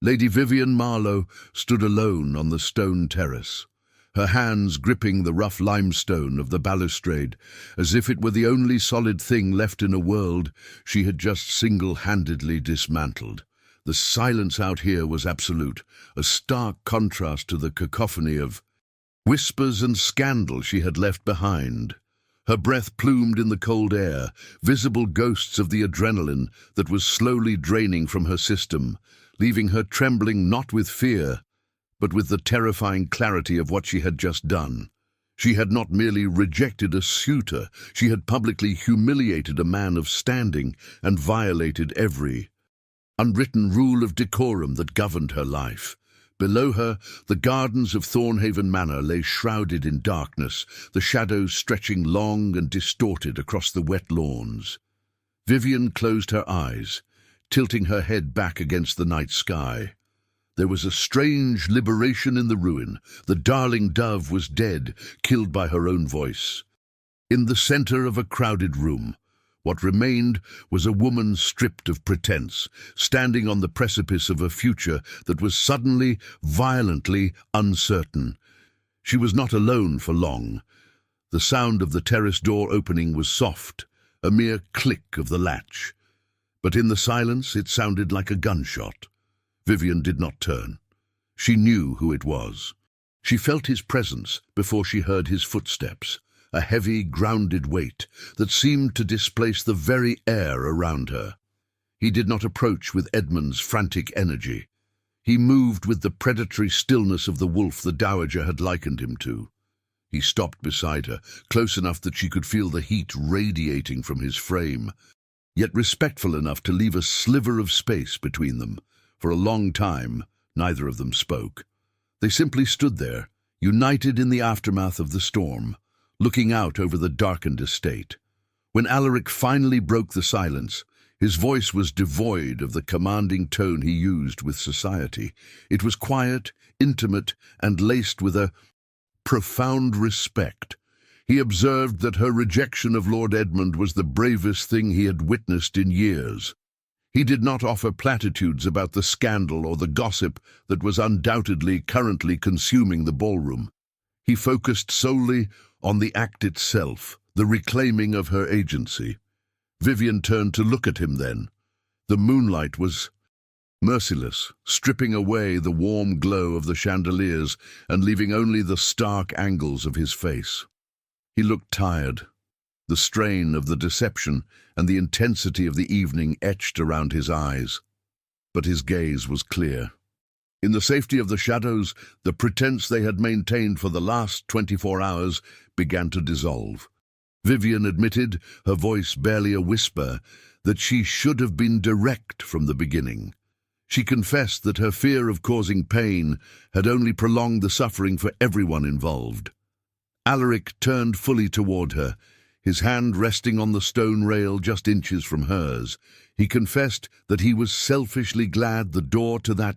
Lady Vivien Marlo stood alone on the stone terrace, her hands gripping the rough limestone of the balustrade, as if it were the only solid thing left in a world she had just single-handedly dismantled. The silence out here was absolute, a stark contrast to the cacophony of whispers and scandal she had left behind. Her breath plumed in the cold air, visible ghosts of the adrenaline that was slowly draining from her system, leaving her trembling not with fear, but with the terrifying clarity of what she had just done. She had not merely rejected a suitor, she had publicly humiliated a man of standing and violated every unwritten rule of decorum that governed her life. Below her, the gardens of Thornhaven Manor lay shrouded in darkness, the shadows stretching long and distorted across the wet lawns. Vivien closed her eyes, tilting her head back against the night sky. There was a strange liberation in the ruin. The darling dove was dead, killed by her own voice. In the center of a crowded room, what remained was a woman stripped of pretense, standing on the precipice of a future that was suddenly, violently uncertain. She was not alone for long. The sound of the terrace door opening was soft, a mere click of the latch. But in the silence it sounded like a gunshot. Vivien did not turn. She knew who it was. She felt his presence before she heard his footsteps, a heavy, grounded weight that seemed to displace the very air around her. He did not approach with Edmund's frantic energy. He moved with the predatory stillness of the wolf the dowager had likened him to. He stopped beside her, close enough that she could feel the heat radiating from his frame, yet respectful enough to leave a sliver of space between them. For a long time, neither of them spoke. They simply stood there, united in the aftermath of the storm, looking out over the darkened estate. When Alaric finally broke the silence, his voice was devoid of the commanding tone he used with society. It was quiet, intimate, and laced with a profound respect. He observed that her rejection of Lord Edmund was the bravest thing he had witnessed in years. He did not offer platitudes about the scandal or the gossip that was undoubtedly currently consuming the ballroom. He focused solely on the act itself, the reclaiming of her agency. Vivien turned to look at him then. The moonlight was merciless, stripping away the warm glow of the chandeliers and leaving only the stark angles of his face. He looked tired. The strain of the deception and the intensity of the evening etched around his eyes. But his gaze was clear. In the safety of the shadows, the pretense they had maintained for the last 24 hours began to dissolve. Vivien admitted, her voice barely a whisper, that she should have been direct from the beginning. She confessed that her fear of causing pain had only prolonged the suffering for everyone involved. Alaric turned fully toward her, his hand resting on the stone rail just inches from hers. He confessed that he was selfishly glad the door to that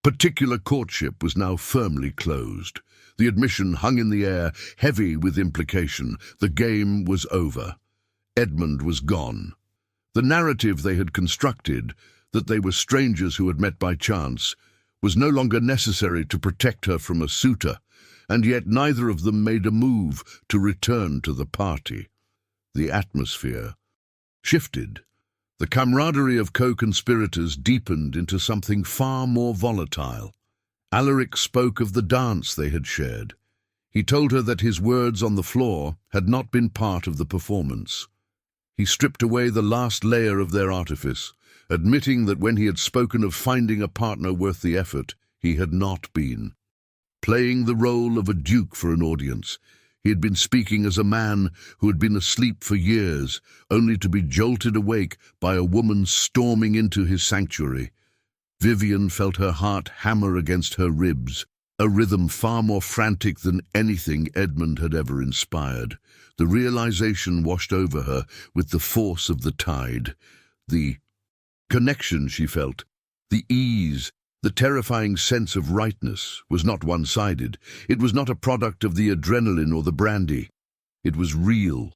particular courtship was now firmly closed. The admission hung in the air, heavy with implication. The game was over. Edmund was gone. The narrative they had constructed, that they were strangers who had met by chance, was no longer necessary to protect her from a suitor, and yet neither of them made a move to return to the party. The atmosphere shifted. The camaraderie of co-conspirators deepened into something far more volatile. Alaric spoke of the dance they had shared. He told her that his words on the floor had not been part of the performance. He stripped away the last layer of their artifice, admitting that when he had spoken of finding a partner worth the effort, he had not been playing the role of a duke for an audience. He had been speaking as a man who had been asleep for years, only to be jolted awake by a woman storming into his sanctuary. Vivien felt her heart hammer against her ribs, a rhythm far more frantic than anything Edmund had ever inspired. The realization washed over her with the force of the tide. The connection she felt, the ease, the terrifying sense of rightness was not one-sided. It was not a product of the adrenaline or the brandy. It was real.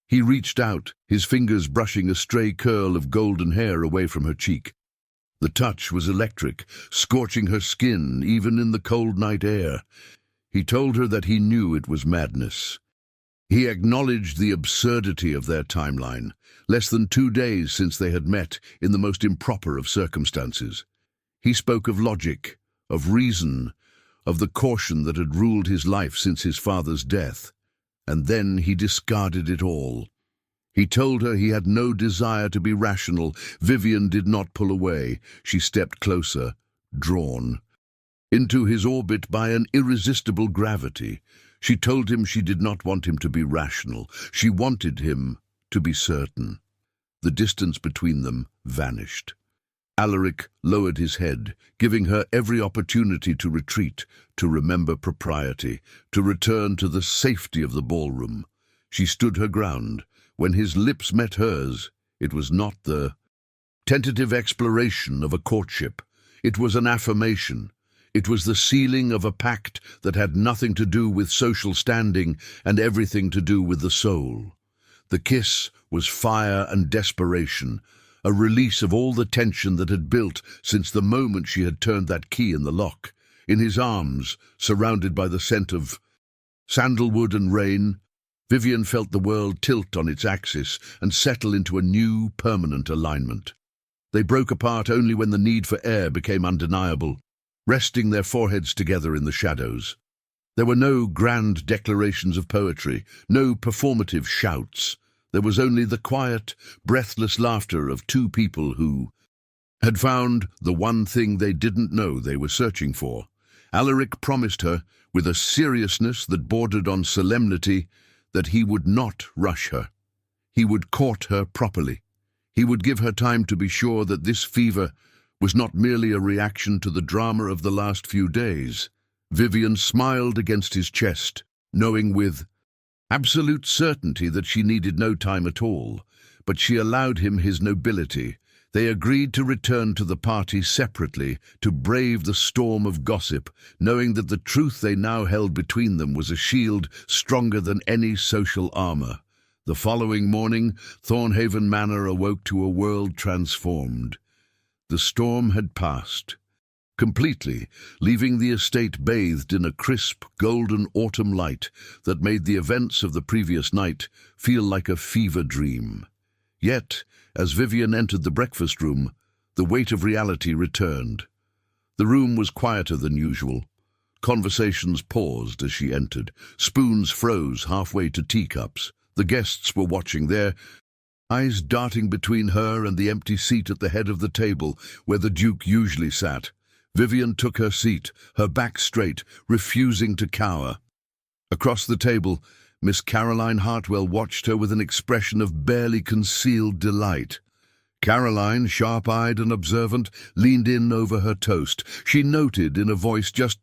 He reached out, his fingers brushing a stray curl of golden hair away from her cheek. The touch was electric, scorching her skin even in the cold night air. He told her that he knew it was madness. He acknowledged the absurdity of their timeline, less than 2 days since they had met in the most improper of circumstances. He spoke of logic, of reason, of the caution that had ruled his life since his father's death. And then he discarded it all. He told her he had no desire to be rational. Vivien did not pull away. She stepped closer, drawn into his orbit by an irresistible gravity. She told him she did not want him to be rational. She wanted him to be certain. The distance between them vanished. Alaric lowered his head, giving her every opportunity to retreat, to remember propriety, to return to the safety of the ballroom. She stood her ground. When his lips met hers, it was not the tentative exploration of a courtship. It was an affirmation. It was the sealing of a pact that had nothing to do with social standing and everything to do with the soul. The kiss was fire and desperation, a release of all the tension that had built since the moment she had turned that key in the lock. In his arms, surrounded by the scent of sandalwood and rain, Vivien felt the world tilt on its axis and settle into a new, permanent alignment. They broke apart only when the need for air became undeniable, resting their foreheads together in the shadows. There were no grand declarations of poetry, no performative shouts. There was only the quiet, breathless laughter of two people who had found the one thing they didn't know they were searching for. Alaric promised her, with a seriousness that bordered on solemnity, that he would not rush her. He would court her properly. He would give her time to be sure that this fever was not merely a reaction to the drama of the last few days. Vivien smiled against his chest, knowing with absolute certainty that she needed no time at all, but she allowed him his nobility. They agreed to return to the party separately, to brave the storm of gossip, knowing that the truth they now held between them was a shield stronger than any social armor. The following morning, Thornhaven Manor awoke to a world transformed. The storm had passed completely, leaving the estate bathed in a crisp, golden autumn light that made the events of the previous night feel like a fever dream. Yet, as Vivien entered the breakfast room, the weight of reality returned. The room was quieter than usual. Conversations paused as she entered. Spoons froze halfway to teacups. The guests were watching, their eyes darting between her and the empty seat at the head of the table where the Duke usually sat. Vivien took her seat, her back straight, refusing to cower. Across the table, Miss Caroline Hartwell watched her with an expression of barely concealed delight. Caroline, sharp-eyed and observant, leaned in over her toast. She noted in a voice just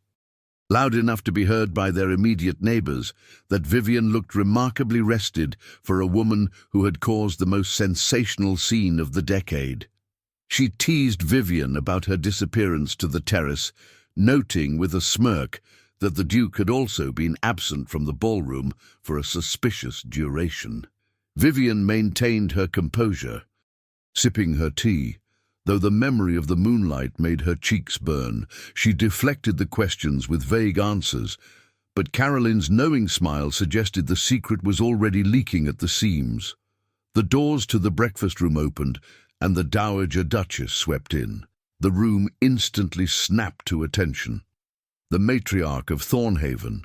loud enough to be heard by their immediate neighbours that Vivien looked remarkably rested for a woman who had caused the most sensational scene of the decade. She teased Vivien about her disappearance to the terrace, noting with a smirk that the Duke had also been absent from the ballroom for a suspicious duration. Vivien maintained her composure, sipping her tea. Though the memory of the moonlight made her cheeks burn, she deflected the questions with vague answers, but Caroline's knowing smile suggested the secret was already leaking at the seams. The doors to the breakfast room opened, and the Dowager Duchess swept in. The room instantly snapped to attention. The matriarch of Thornhaven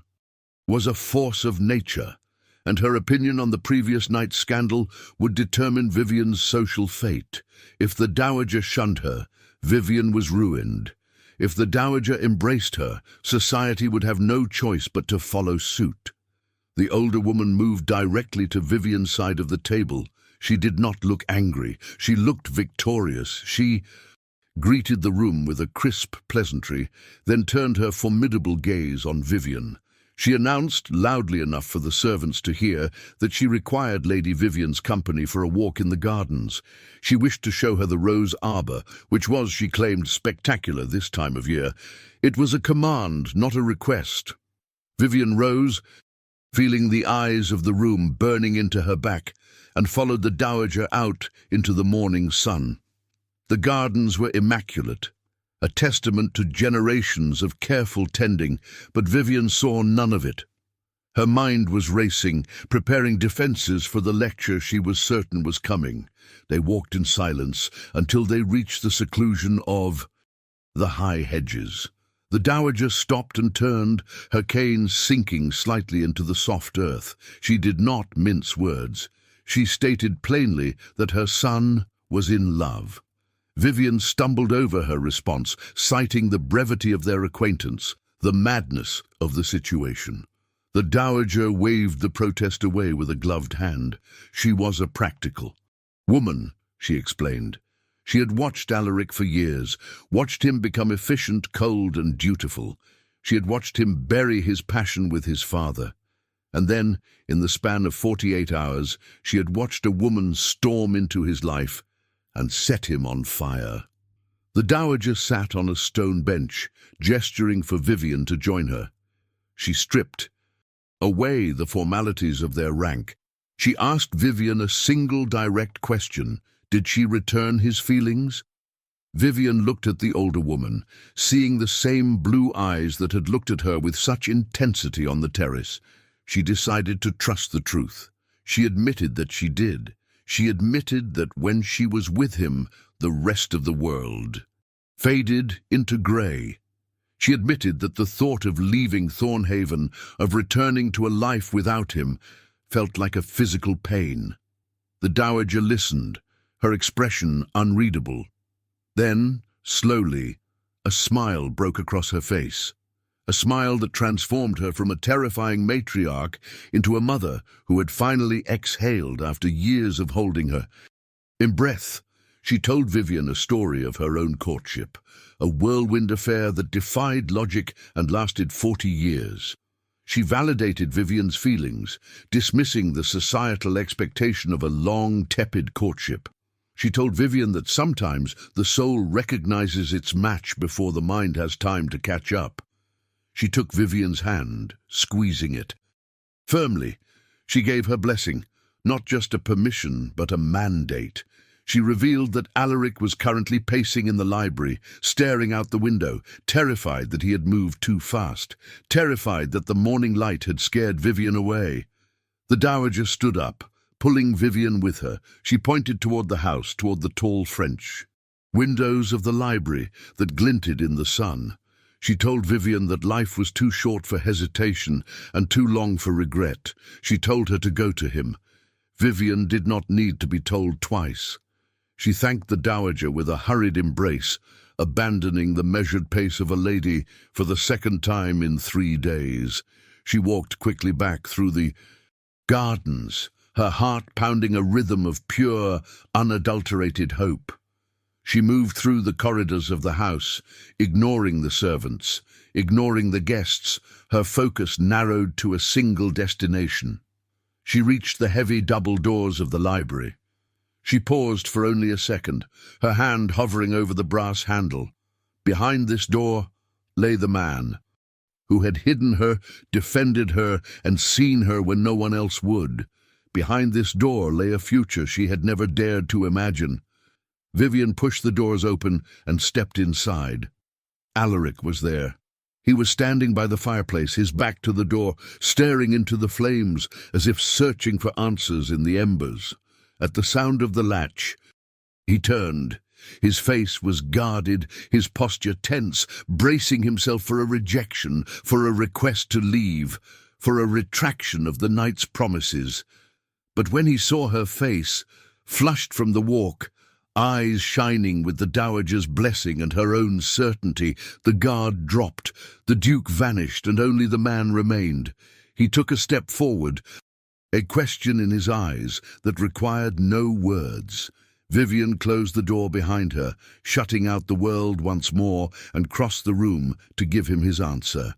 was a force of nature, and her opinion on the previous night's scandal would determine Vivien's social fate. If the Dowager shunned her, Vivien was ruined. If the Dowager embraced her, society would have no choice but to follow suit. The older woman moved directly to Vivien's side of the table. She did not look angry. She looked victorious. She greeted the room with a crisp pleasantry, then turned her formidable gaze on Vivien. She announced, loudly enough for the servants to hear, that she required Lady Vivien's company for a walk in the gardens. She wished to show her the rose arbour, which was, she claimed, spectacular this time of year. It was a command, not a request. Vivien rose, feeling the eyes of the room burning into her back, and followed the Dowager out into the morning sun. The gardens were immaculate, a testament to generations of careful tending, but Vivien saw none of it. Her mind was racing, preparing defences for the lecture she was certain was coming. They walked in silence until they reached the seclusion of the high hedges. The Dowager stopped and turned, her cane sinking slightly into the soft earth. She did not mince words. She stated plainly that her son was in love. Vivien stumbled over her response, citing the brevity of their acquaintance, the madness of the situation. The Dowager waved the protest away with a gloved hand. She was a practical woman, she explained. She had watched Alaric for years, watched him become efficient, cold, and dutiful. She had watched him bury his passion with his father. And then, in the span of 48 hours, she had watched a woman storm into his life and set him on fire. The Dowager sat on a stone bench, gesturing for Vivien to join her. She stripped away the formalities of their rank. She asked Vivien a single direct question. Did she return his feelings? Vivien looked at the older woman, seeing the same blue eyes that had looked at her with such intensity on the terrace. She decided to trust the truth. She admitted that she did. She admitted that when she was with him, the rest of the world faded into grey. She admitted that the thought of leaving Thornhaven, of returning to a life without him, felt like a physical pain. The Dowager listened, her expression unreadable. Then, slowly, a smile broke across her face. A smile that transformed her from a terrifying matriarch into a mother who had finally exhaled after years of holding her. In breath, She told Vivien a story of her own courtship, a whirlwind affair that defied logic and lasted 40 years. She validated Vivien's feelings, dismissing the societal expectation of a long, tepid courtship. She told Vivien that sometimes the soul recognizes its match before the mind has time to catch up. She took Vivien's hand, squeezing it. Firmly, she gave her blessing, not just a permission, but a mandate. She revealed that Alaric was currently pacing in the library, staring out the window, terrified that he had moved too fast, terrified that the morning light had scared Vivien away. The dowager stood up, pulling Vivien with her. She pointed toward the house, toward the tall French windows of the library that glinted in the sun. She told Vivien that life was too short for hesitation and too long for regret. She told her to go to him. Vivien did not need to be told twice. She thanked the dowager with a hurried embrace, abandoning the measured pace of a lady for the second time in 3 days. She walked quickly back through the gardens, her heart pounding a rhythm of pure, unadulterated hope. She moved through the corridors of the house, ignoring the servants, ignoring the guests, her focus narrowed to a single destination. She reached the heavy double doors of the library. She paused for only a second, her hand hovering over the brass handle. Behind this door lay the man who had hidden her, defended her, and seen her when no one else would. Behind this door lay a future she had never dared to imagine. Vivien pushed the doors open and stepped inside. Alaric was there. He was standing by the fireplace, his back to the door, staring into the flames as if searching for answers in the embers. At the sound of the latch, he turned. His face was guarded, his posture tense, bracing himself for a rejection, for a request to leave, for a retraction of the night's promises. But when he saw her face, flushed from the walk, eyes shining with the dowager's blessing and her own certainty, the guard dropped, the Duke vanished, and only the man remained. He took a step forward, a question in his eyes that required no words. Vivien closed the door behind her, shutting out the world once more, and crossed the room to give him his answer.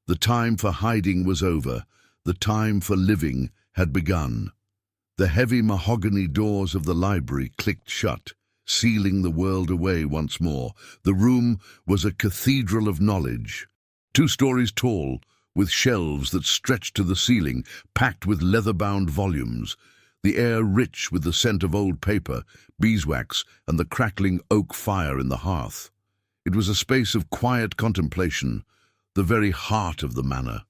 The time for hiding was over. The time for living had begun. The heavy mahogany doors of the library clicked shut, sealing the world away once more. The room was a cathedral of knowledge, 2 stories tall, with shelves that stretched to the ceiling, packed with leather-bound volumes, the air rich with the scent of old paper, beeswax, and the crackling oak fire in the hearth. It was a space of quiet contemplation, the very heart of the manor.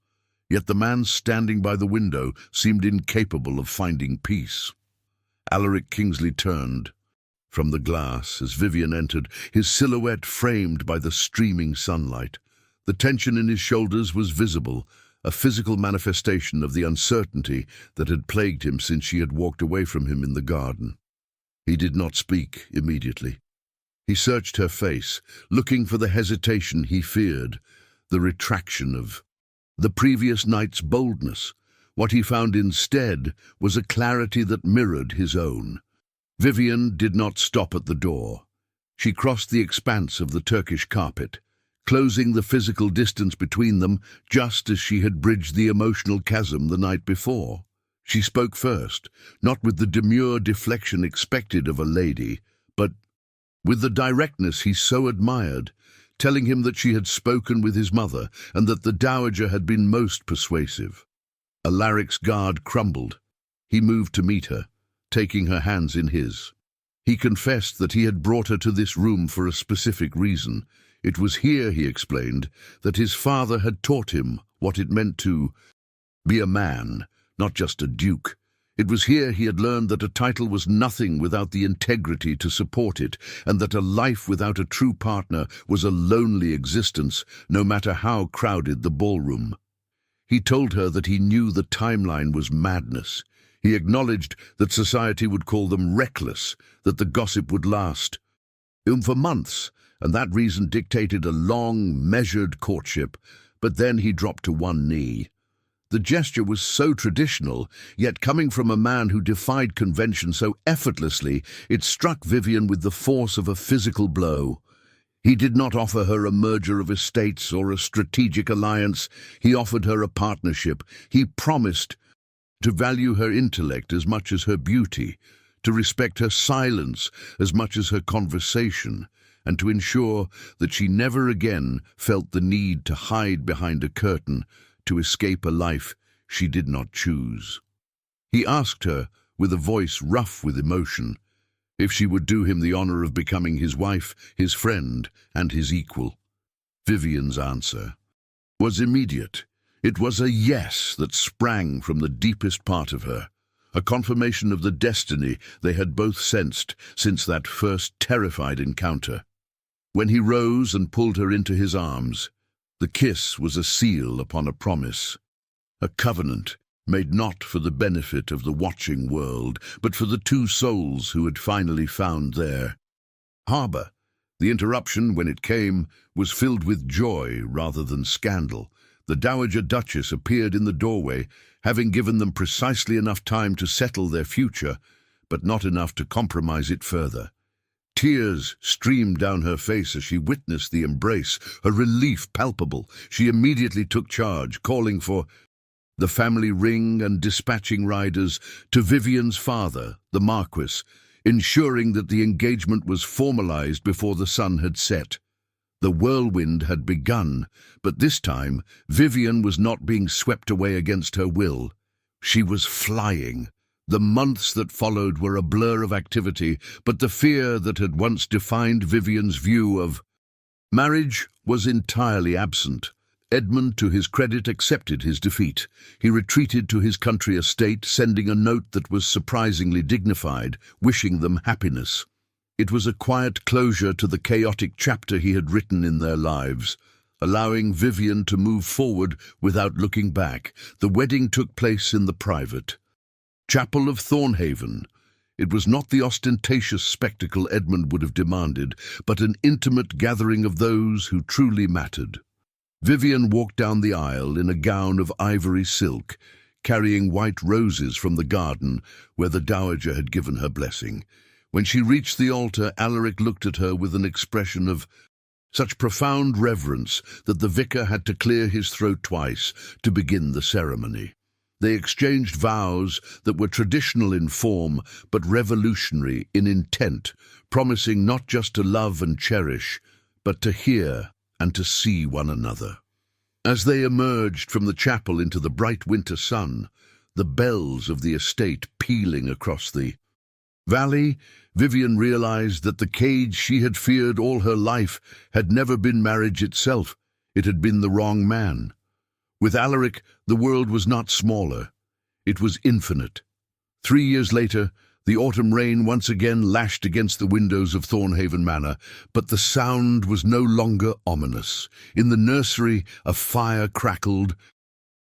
Yet the man standing by the window seemed incapable of finding peace. Alaric Kingsley turned from the glass as Vivien entered, his silhouette framed by the streaming sunlight. The tension in his shoulders was visible, a physical manifestation of the uncertainty that had plagued him since she had walked away from him in the garden. He did not speak immediately. He searched her face, looking for the hesitation he feared, the retraction of the previous night's boldness. What he found instead was a clarity that mirrored his own. Vivien did not stop at the door. She crossed the expanse of the Turkish carpet, closing the physical distance between them just as she had bridged the emotional chasm the night before. She spoke first, not with the demure deflection expected of a lady, but with the directness he so admired, telling him that she had spoken with his mother and that the dowager had been most persuasive. Alaric's guard crumbled. He moved to meet her, taking her hands in his. He confessed that he had brought her to this room for a specific reason. It was here, he explained, that his father had taught him what it meant to be a man, not just a duke. It was here he had learned that a title was nothing without the integrity to support it, and that a life without a true partner was a lonely existence, no matter how crowded the ballroom. He told her that he knew the timeline was madness. He acknowledged that society would call them reckless, that the gossip would last for months, and that reason dictated a long, measured courtship. But then he dropped to one knee. The gesture was so traditional, yet coming from a man who defied convention so effortlessly, it struck Vivien with the force of a physical blow. He did not offer her a merger of estates or a strategic alliance. He offered her a partnership. He promised to value her intellect as much as her beauty, to respect her silence as much as her conversation, and to ensure that she never again felt the need to hide behind a curtain to escape a life she did not choose. He asked her, with a voice rough with emotion, if she would do him the honor of becoming his wife, his friend, and his equal. Vivien's answer was immediate. It was a yes that sprang from the deepest part of her, a confirmation of the destiny they had both sensed since that first terrified encounter. When he rose and pulled her into his arms, the kiss was a seal upon a promise, a covenant made not for the benefit of the watching world, but for the two souls who had finally found their harbor. The interruption, when it came, was filled with joy rather than scandal. The Dowager Duchess appeared in the doorway, having given them precisely enough time to settle their future, but not enough to compromise it further. Tears streamed down her face as she witnessed the embrace, her relief palpable. She immediately took charge, calling for the family ring and dispatching riders to Vivien's father, the Marquis, ensuring that the engagement was formalized before the sun had set. The whirlwind had begun, but this time Vivien was not being swept away against her will. She was flying. The months that followed were a blur of activity, but the fear that had once defined Vivien's view of marriage was entirely absent. Edmund, to his credit, accepted his defeat. He retreated to his country estate, sending a note that was surprisingly dignified, wishing them happiness. It was a quiet closure to the chaotic chapter he had written in their lives, allowing Vivien to move forward without looking back. The wedding took place in the private chapel of Thornhaven. It was not the ostentatious spectacle Edmund would have demanded, but an intimate gathering of those who truly mattered. Vivien walked down the aisle in a gown of ivory silk, carrying white roses from the garden where the dowager had given her blessing. When she reached the altar, Alaric looked at her with an expression of such profound reverence that the vicar had to clear his throat twice to begin the ceremony. They exchanged vows that were traditional in form but revolutionary in intent, promising not just to love and cherish, but to hear and to see one another. As they emerged from the chapel into the bright winter sun, the bells of the estate pealing across the valley, Vivien realized that the cage she had feared all her life had never been marriage itself. It had been the wrong man. With Alaric, the world was not smaller. It was infinite. 3 years later, the autumn rain once again lashed against the windows of Thornhaven Manor, but the sound was no longer ominous. In the nursery, a fire crackled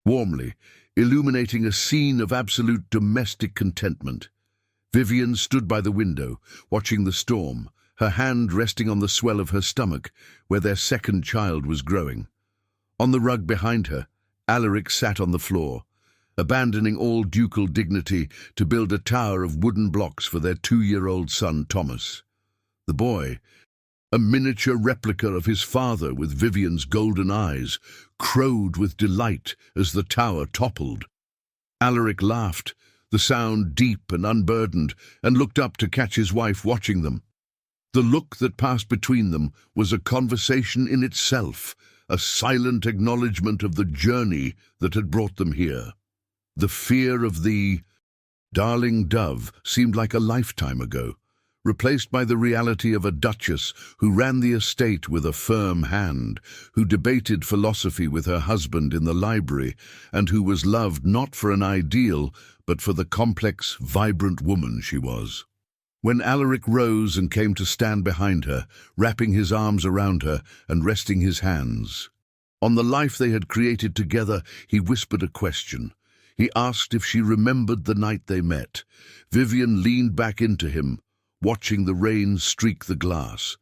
warmly, illuminating a scene of absolute domestic contentment. Vivien stood by the window, watching the storm, her hand resting on the swell of her stomach, where their second child was growing. On the rug behind her, Alaric sat on the floor, abandoning all ducal dignity to build a tower of wooden blocks for their 2-year-old son Thomas. The boy, a miniature replica of his father with Vivien's golden eyes, crowed with delight as the tower toppled. Alaric laughed, the sound deep and unburdened, and looked up to catch his wife watching them. The look that passed between them was a conversation in itself, a silent acknowledgement of the journey that had brought them here. The fear of the darling dove seemed like a lifetime ago, replaced by the reality of a duchess who ran the estate with a firm hand, who debated philosophy with her husband in the library, and who was loved not for an ideal, but for the complex, vibrant woman she was. When Alaric rose and came to stand behind her, wrapping his arms around her and resting his hands on the life they had created together, he whispered a question. He asked if she remembered the night they met. Vivien leaned back into him, watching the rain streak the glass.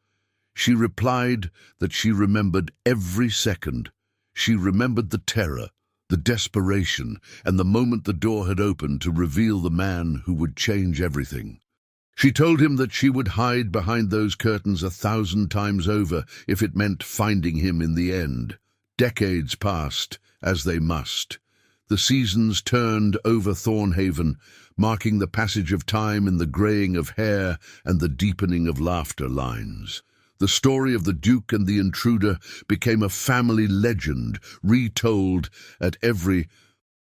She replied that she remembered every second. She remembered the terror, the desperation, and the moment the door had opened to reveal the man who would change everything. She told him that she would hide behind those curtains 1,000 times over if it meant finding him in the end. Decades passed, as they must. The seasons turned over Thornhaven, marking the passage of time in the greying of hair and the deepening of laughter lines. The story of the Duke and the intruder became a family legend, retold at every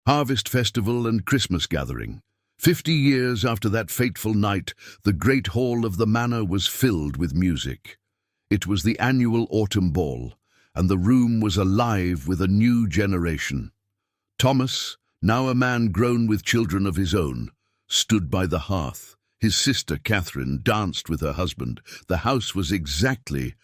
harvest festival and Christmas gathering. 50 years after that fateful night, the great hall of the manor was filled with music. It was the annual autumn ball, and the room was alive with a new generation. Thomas, now a man grown with children of his own, stood by the hearth. His sister Catherine danced with her husband. The house was exactly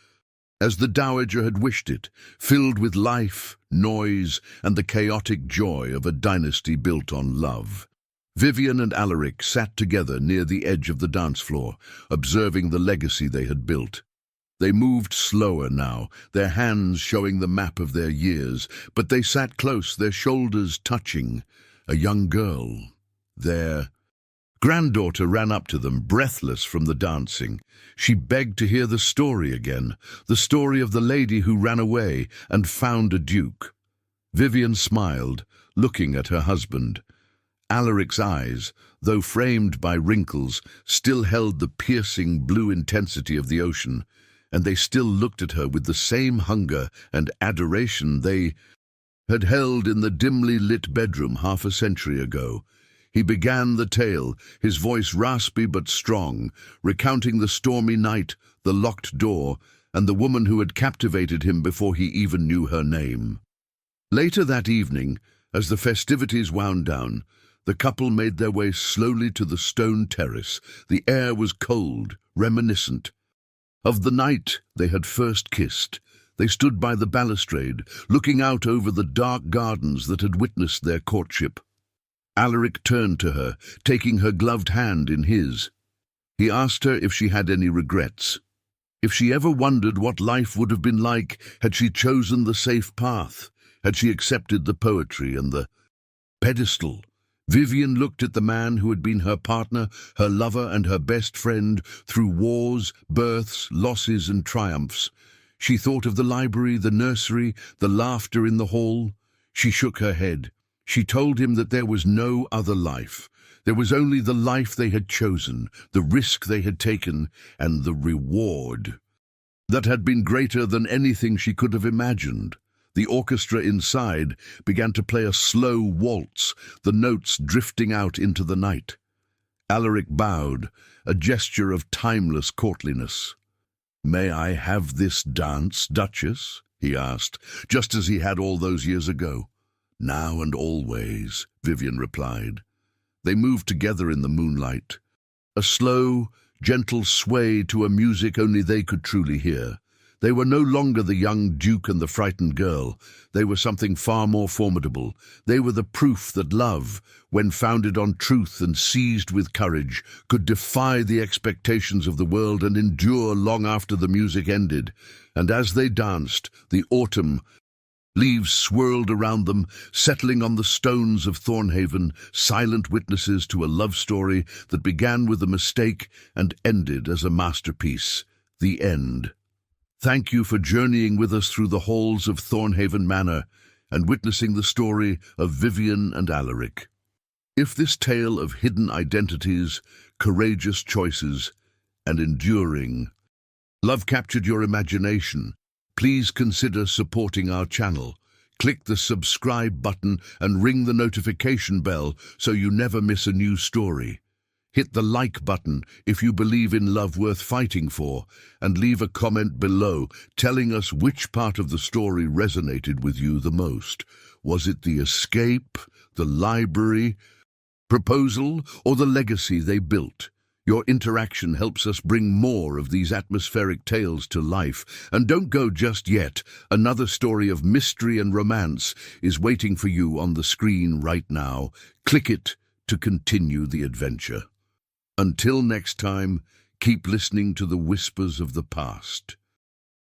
as the dowager had wished it, filled with life, noise, and the chaotic joy of a dynasty built on love. Vivien and Alaric sat together near the edge of the dance floor, observing the legacy they had built. They moved slower now, their hands showing the map of their years, but they sat close, their shoulders touching. A young girl, their granddaughter, ran up to them, breathless from the dancing. She begged to hear the story again, the story of the lady who ran away and found a duke. Vivien smiled, looking at her husband. Alaric's eyes, though framed by wrinkles, still held the piercing blue intensity of the ocean, and they still looked at her with the same hunger and adoration they had held in the dimly lit bedroom half a century ago. He began the tale, his voice raspy but strong, recounting the stormy night, the locked door, and the woman who had captivated him before he even knew her name. Later that evening, as the festivities wound down, the couple made their way slowly to the stone terrace. The air was cold, reminiscent of the night they had first kissed. They stood by the balustrade, looking out over the dark gardens that had witnessed their courtship. Alaric turned to her, taking her gloved hand in his. He asked her if she had any regrets, if she ever wondered what life would have been like had she chosen the safe path, had she accepted the poetry and the pedestal. Vivien looked at the man who had been her partner, her lover, and her best friend through wars, births, losses, and triumphs. She thought of the library, the nursery, the laughter in the hall. She shook her head. She told him that there was no other life. There was only the life they had chosen, the risk they had taken, and the reward that had been greater than anything she could have imagined. The orchestra inside began to play a slow waltz, the notes drifting out into the night. Alaric bowed, a gesture of timeless courtliness. "May I have this dance, Duchess?" he asked, just as he had all those years ago. "Now and always," Vivien replied. They moved together in the moonlight, a slow, gentle sway to a music only they could truly hear. They were no longer the young duke and the frightened girl. They were something far more formidable. They were the proof that love, when founded on truth and seized with courage, could defy the expectations of the world and endure long after the music ended. And as they danced, the autumn leaves swirled around them, settling on the stones of Thornhaven, silent witnesses to a love story that began with a mistake and ended as a masterpiece. The end. Thank you for journeying with us through the halls of Thornhaven Manor and witnessing the story of Vivien and Alaric. If this tale of hidden identities, courageous choices, and enduring love captured your imagination, please consider supporting our channel. Click the subscribe button and ring the notification bell so you never miss a new story. Hit the like button if you believe in love worth fighting for, and leave a comment below telling us which part of the story resonated with you the most. Was it the escape, the library proposal, or the legacy they built? Your interaction helps us bring more of these atmospheric tales to life. And don't go just yet. Another story of mystery and romance is waiting for you on the screen right now. Click it to continue the adventure. Until next time, keep listening to the whispers of the past.